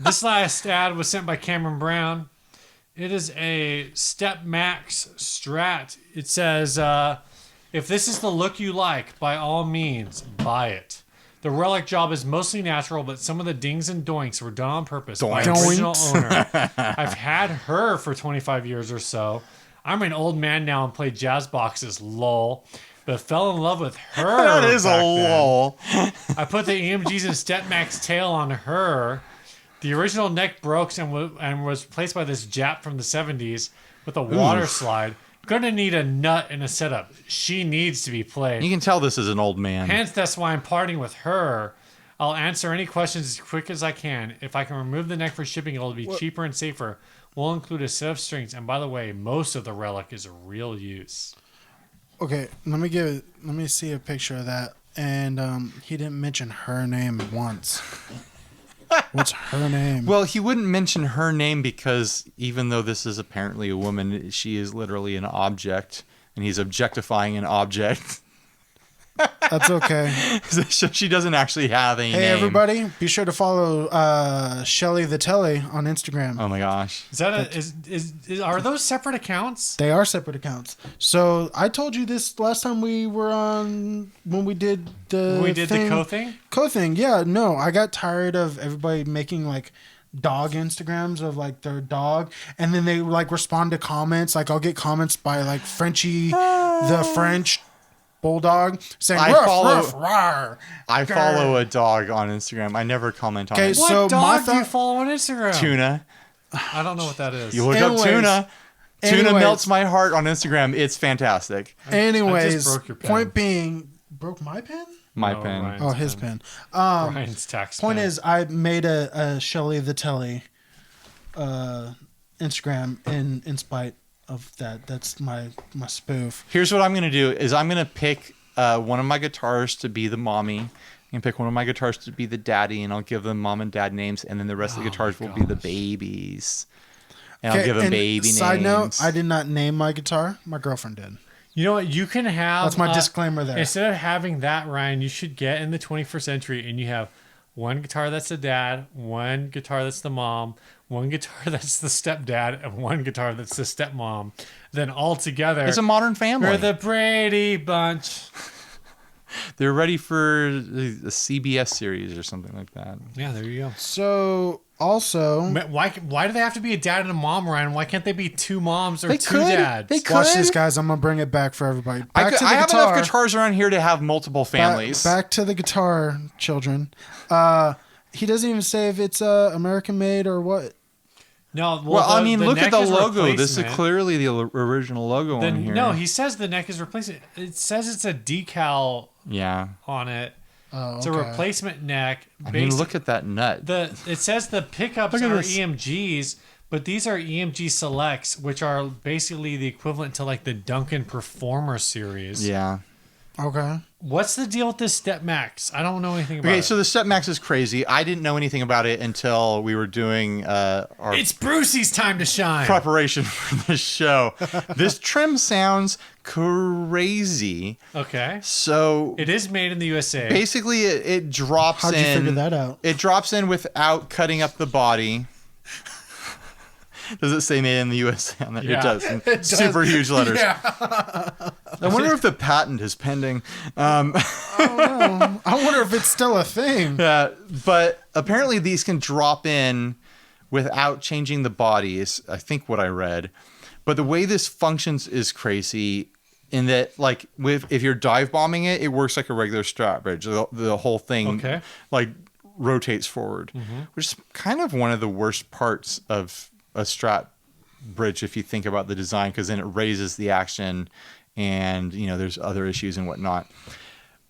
This last ad was sent by Cameron Brown. It is a Stepmax Strat. It says, if this is the look you like, by all means, buy it. The relic job is mostly natural, but some of the dings and doinks were done on purpose by the Doinks. original owner. I've had her for 25 years or so. I'm an old man now and play jazz boxes, lol. But fell in love with her. That is a back then. lol. I put the EMGs and Stepmax tail on her. The original neck broke and was replaced by this Jap from the 70s with a water slide. Gonna need a nut and a setup. She needs to be played. You can tell this is an old man. Hence, that's why I'm parting with her. I'll answer any questions as quick as I can. If I can remove the neck for shipping, it'll be cheaper and safer. We'll include a set of strings. And by the way, most of the relic is real use. Okay, let me see a picture of that. And he didn't mention her name once. What's her name? Well, he wouldn't mention her name because even though this is apparently a woman, she is literally an object, and he's objectifying an object. That's okay. So she doesn't actually have a Hey, name. everybody, be sure to follow Shelly the Telly on Instagram. Oh my gosh. Is that are those separate accounts? They are separate accounts. So I told you this last time we were on when we did the The co thing? Co-thing, yeah. No, I got tired of everybody making like dog Instagrams of like their dog, and then they like respond to comments. Like I'll get comments by like Frenchie, the French bulldog, saying I ruff, follow- ruff, rawr. I follow a dog on Instagram. I never comment on Okay, it. What So dog do you Martha- follow on Instagram? Tuna. I don't know what that is. You look Anyways. up tuna. Tuna Anyways. melts my heart on Instagram. It's fantastic. Anyways, broke your pen. point being, broke my pen? My No, pen. Ryan's Oh, his pen. Ryan's tax Point pen. is, I made a Shelly the Telly Instagram in spite of that. That's my spoof. Here's what I'm going to do is I'm going to pick one of my guitarists to be the mommy, and pick one of my guitars to be the daddy, and I'll give them mom and dad names, and then the rest of the guitars will be the babies. And I'll give them baby names. Side note, I did not name my guitar. My girlfriend did. You know what? You can have... That's my disclaimer there. Instead of having that, Ryan, you should get in the 21st century and you have one guitar that's the dad, one guitar that's the mom, one guitar that's the stepdad, and one guitar that's the stepmom. Then all together... It's a modern family. We're the Brady Bunch. They're ready for the CBS series or something like that. Yeah, there you go. So, also... Why do they have to be a dad and a mom, Ryan? Why can't they be two moms or They two could. dads? They could. Watch this, guys. I'm going to bring it back for everybody. Back to the I have guitar. enough guitars around here to have multiple families. Back to the guitar, children. He doesn't even say if it's American made or what. No, Well, I mean, look at the neck is logo. This is replacement. clearly the original logo on here. No, he says the neck is replacement. It says it's a decal Yeah. on it. Oh, It's a replacement neck. I mean, look at that nut. It says the pickups Look at are this. EMGs, but these are EMG Selects, which are basically the equivalent to like the Duncan Performer series. Yeah. Okay. What's the deal with this Stepmax? I don't know anything about it. Okay, so the Stepmax is crazy. I didn't know anything about it until we were doing our It's Brucey's time to shine. preparation for this show. This trim sounds crazy. Okay. So It is made in the USA. basically, it drops How'd in. you figure that out? It drops in without cutting up the body. Does it say made in the USA on that? Yeah. It does. In super huge letters. Yeah. I wonder if the patent is pending. I wonder if it's still a thing. But apparently these can drop in without changing the body is I think what I read. But the way this functions is crazy in that like if you're dive bombing it, it works like a regular Strat bridge. The whole thing like rotates forward, which is kind of one of the worst parts of a Strat bridge if you think about the design, because then it raises the action and there's other issues and whatnot.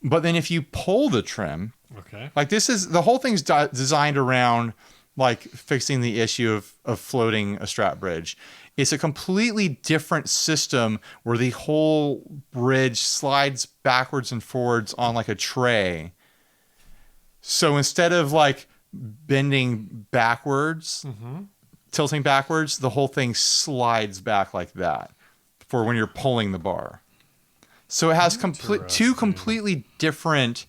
But then if you pull the trim, like this is the whole thing's designed around like fixing the issue of floating a Strat bridge. It's a completely different system where the whole bridge slides backwards and forwards on like a tray. So instead of like bending backwards, tilting backwards, the whole thing slides back like that for when you're pulling the bar. So it has two completely different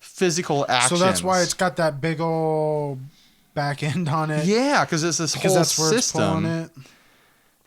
physical actions. So that's why it's got that big old back end on it. Yeah, because it's this whole that's where system. it's pulling it.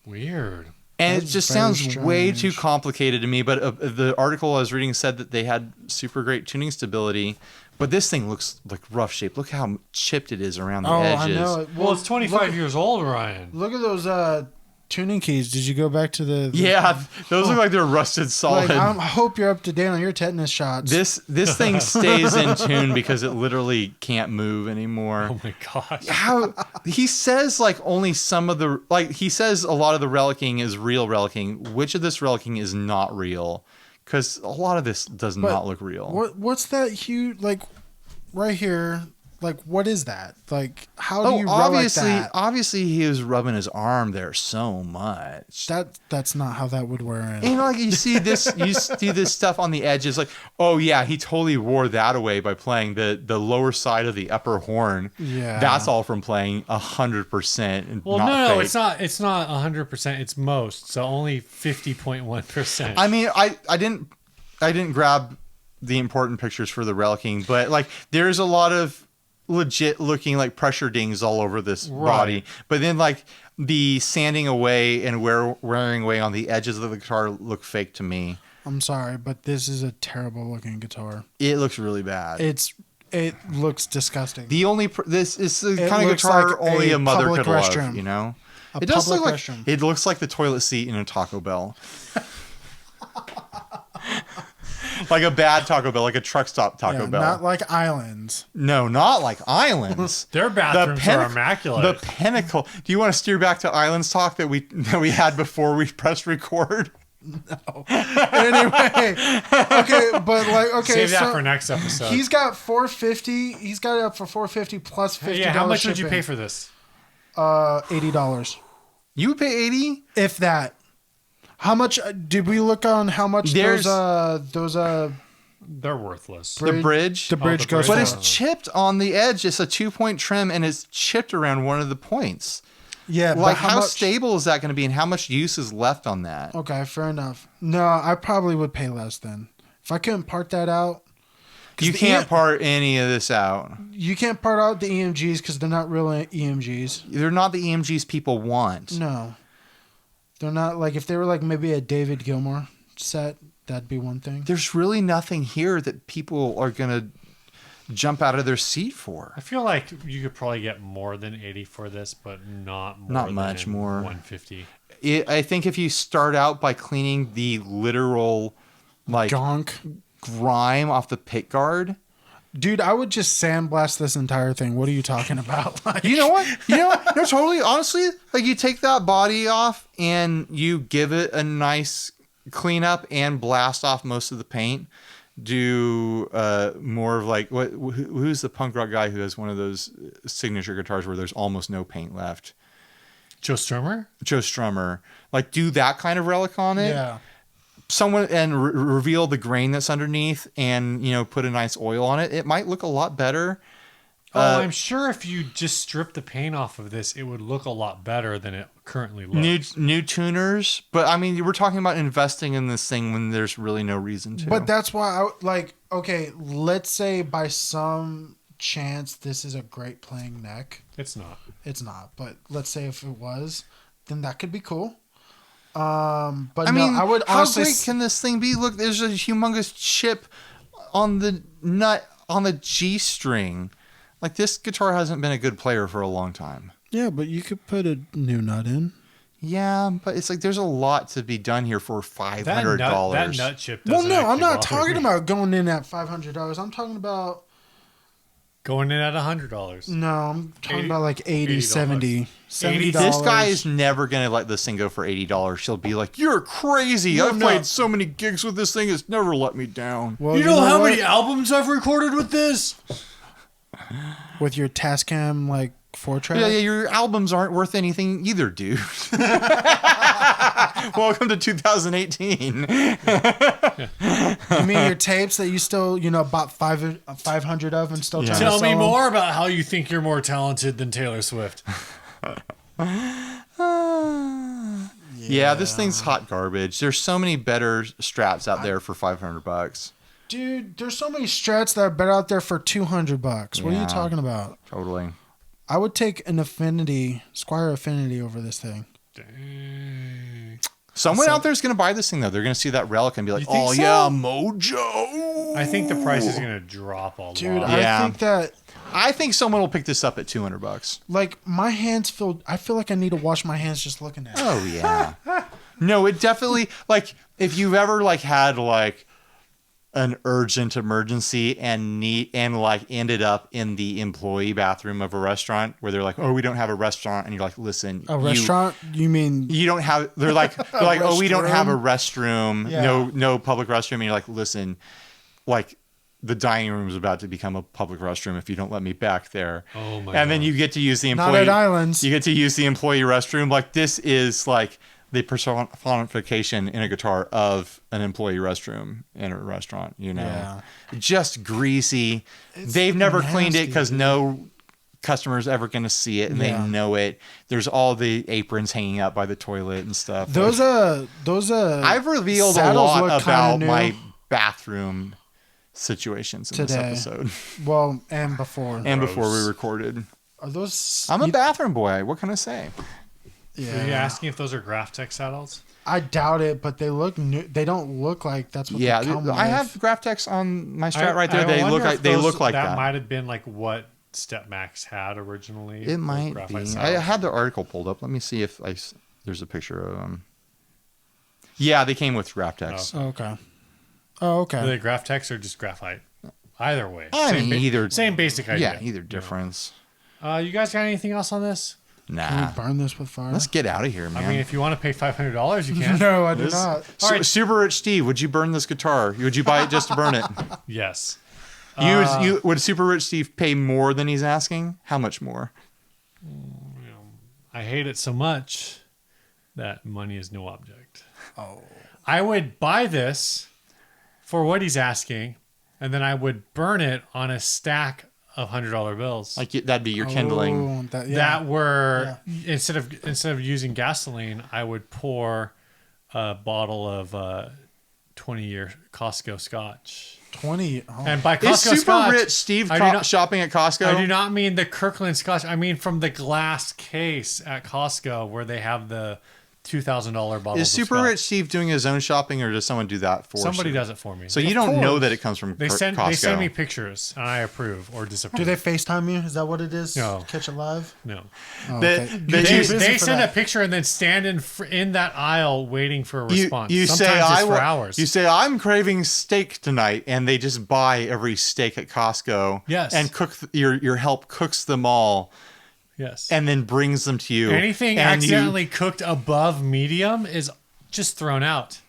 Weird. And That's it just very sounds way too strange. complicated to me. But the article I was reading said that they had super great tuning stability. But this thing looks like rough shape. Look how chipped it is around the edges. I know. Well, it's 25 years old, Ryan. Look at those tuning keys. Did you go back to the Yeah, those look like they're rusted solid. Like, I hope you're up to date on your tetanus shots. This thing stays in tune because it literally can't move anymore. Oh my gosh. How he says like only some of the he says a lot of the relicing is real relicing. Which of this relicing is not real? Because a lot of this does not look real. What's that huge right here? Like, what is that? Like, how do you relic that? Obviously, he was rubbing his arm there so much. That's not how that would wear in. And like you see this stuff on the edges. Like, oh yeah, he totally wore that away by playing the lower side of the upper horn. Yeah, that's all from playing 100%. Well, not no, fake. it's not 100%. It's most, so only 50.1%. I mean, I didn't grab the important pictures for the relicing, but like there's a lot of legit looking like pressure dings all over this body, but then like the sanding away and wearing away on the edges of the guitar look fake to me. I'm sorry, but this is a terrible looking guitar. It looks really bad. It looks disgusting. This is the kind of guitar like only a mother public could love, restroom. you know. A It does look public like restroom. it looks like the toilet seat in a Taco Bell. Like a bad Taco Bell, like a truck stop Taco Bell. Not like islands. No, not like Islands. Their bathrooms are immaculate. The pinnacle. Do you want to steer back to Islands talk that we had before we pressed record? No. Anyway, Save that for next episode. He's got $450. He's got it up for $450 plus $50. Yeah, how much shipping. would you pay for this? $80. You would pay $80? If that. How much did we look on? How much those They're worthless. The bridge. The bridge the goes bridge. But for it's chipped on the edge. It's a 2-point trim, and it's chipped around one of the points. Yeah, Like, but how much? stable is that going to be, and how much use is left on that? Okay, fair enough. No, I probably would pay less then. If I couldn't part that out. You the can't part any of this out. You can't part out the EMGs because they're not real EMGs. They're not the EMGs people want. No. They're not like, if they were like maybe a David Gilmour set, that'd be one thing. There's really nothing here that people are going to jump out of their seat for. I feel like you could probably get more than 80 for this, but not much than more. 150. I think if you start out by cleaning the literal like Gonk. grime off the pick guard. Dude, I would just sandblast this entire thing. What are you talking about? Like, You know what? No, totally. Honestly, like you take that body off and you give it a nice cleanup and blast off most of the paint. Do more of like who's the punk rock guy who has one of those signature guitars where there's almost no paint left? Joe Strummer? Joe Strummer. Like do that kind of relic on it. yeah. Someone and reveal the grain that's underneath and put a nice oil on it. It might look a lot better. I'm sure if you just strip the paint off of this, it would look a lot better than it currently looks. New tuners, but I mean, we're talking about investing in this thing when there's really no reason to. But that's why okay, let's say by some chance this is a great playing neck. It's not. It's not, but let's say if it was, then that could be cool. But I no, mean, I would how honestly great can this thing be? Look, there's a humongous chip on the nut on the G string. Like this guitar hasn't been a good player for a long time. Yeah, but you could put a new nut in. Yeah, but it's like there's a lot to be done here for $500. That nut chip Well, doesn't no, I'm actually not bother talking me. about going in at $500. I'm talking about Going in at $100. no, I'm talking 80 about like 80, $80. 70. $70. This guy is never gonna let this thing go for $80. She'll be like, "You're crazy! No, I've no. played so many gigs with this thing; it's never let me down." Well, You know how what? many albums I've recorded with this? With your Tascam like 4-track? Yeah, your albums aren't worth anything either, dude. Welcome to 2018. You mean your tapes that you still, bought 500 of and still trying to Tell sell me them? more about how you think you're more talented than Taylor Swift. Yeah, this thing's hot garbage. There's so many better Strats out there for $500. Dude, there's so many Strats that are better out there for $200. What are Yeah. you talking about? Totally. I would take an Squire Affinity over this thing. Dang. Someone out there is going to buy this thing, though. They're going to see that relic and be like, You think "Oh, so? yeah, Mojo." I think the price is going to drop a Dude, lot. Yeah. I think that I think someone will pick this up at $200. like my hands I feel like I need to wash my hands just looking at it. Oh, yeah. No, it definitely, like, if you've ever, like, had, like, an urgent emergency and ended up in the employee bathroom of a restaurant where they're like, "Oh, we don't have a restaurant," and you're like, "Listen, A restaurant? You mean you don't have." They're like, "Oh, we don't have a restroom. Yeah. No public restroom." And you're like, "Listen, like." The dining room is about to become a public restroom if you don't let me back there. Oh my And then God. you get to use the not employee. at Islands? You get to use the employee restroom. Like this is like the personification in a guitar of an employee restroom in a restaurant. Yeah. Just greasy. It's They've never cleaned it nasty, because no customer's ever going to see it, and Yeah. they know it. There's all the aprons hanging out by the toilet and stuff. Those I've revealed a saddles lot look kinda about new. my bathroom situations in Today. this episode well, and before. and before we recorded. Are those I'm a bathroom boy. What can I say? Are you asking if those are Graphtec saddles? I doubt it, but they look new. They don't look like that's what Yeah, they come with. I have Graphtecs on my Strat right there. I They wonder look like if they those- look like that. That might have been like what Stepmax had originally. It with might graphite be. saddles. I had the article pulled up. Let me see if there's a picture of them. Yeah, they came with Graphtecs. Oh, okay. Oh, okay. Are they Graphtecs or just graphite? Either way. I mean, either. Same basic idea. Yeah, either difference. You guys got anything else on this? Can Nah. we burn this with fire? Let's get out of here, man. I mean, if you want to pay $500, you can. No, I do This- not. All right. Super Rich Steve, would you burn this guitar? Would you buy it just to burn it? Yes. Would Super Rich Steve pay more than he's asking? How much more? I hate it so much that money is no object. Oh. I would buy this for what he's asking, and then I would burn it on a stack of $100 bills. Like that'd be your kindling. That were instead of using gasoline, I would pour a bottle of 20-year Costco Scotch. 20. Oh. And by Costco Is super Scotch, rich Steve shopping at Costco? I do not mean the Kirkland Scotch. I mean from the glass case at Costco where they have the $2,000 bottles. Is Super Rich Steve doing his own shopping, or does someone do that for? Somebody does it for me. So you don't know that it comes from Costco. They send me pictures, and I approve or disapprove. Do they FaceTime you? Is that what it is? No. Catch it live? No. Oh, They They send a picture and then stand in that aisle waiting for a response. You Sometimes say it's for hours. You say I'm craving steak tonight, and they just buy every steak at Costco. Yes. And cook your help cooks them all. Yes. And then brings them to you. Anything accidentally cooked above medium is just thrown out.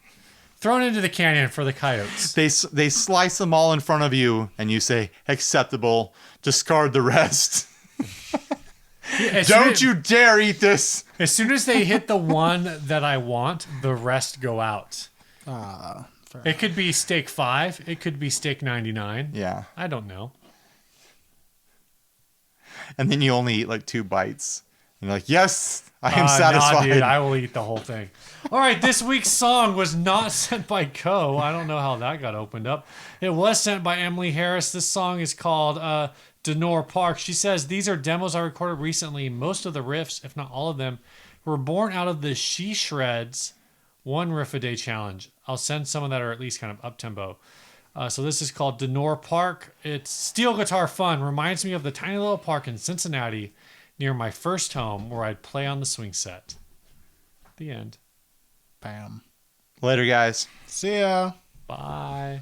Thrown into the canyon for the coyotes. They slice them all in front of you, and you say, acceptable, discard the rest. Don't you dare eat this. As soon as they hit the one that I want, the rest go out. It could be steak 5. It could be steak 99. Yeah. I don't know. And then you only eat like 2 bites. And you're like, yes, I am satisfied. Nah, dude, I will eat the whole thing. All right, this week's song was not sent by Co. I don't know how that got opened up. It was sent by Emily Harris. This song is called Denor Park. She says, these are demos I recorded recently. Most of the riffs, if not all of them, were born out of the She Shreds 1 riff a day challenge. I'll send some of that are at least kind of up-tempo. So this is called Denor Park. It's steel guitar fun. Reminds me of the tiny little park in Cincinnati near my first home where I'd play on the swing set. The end. Bam. Later, guys. See ya. Bye.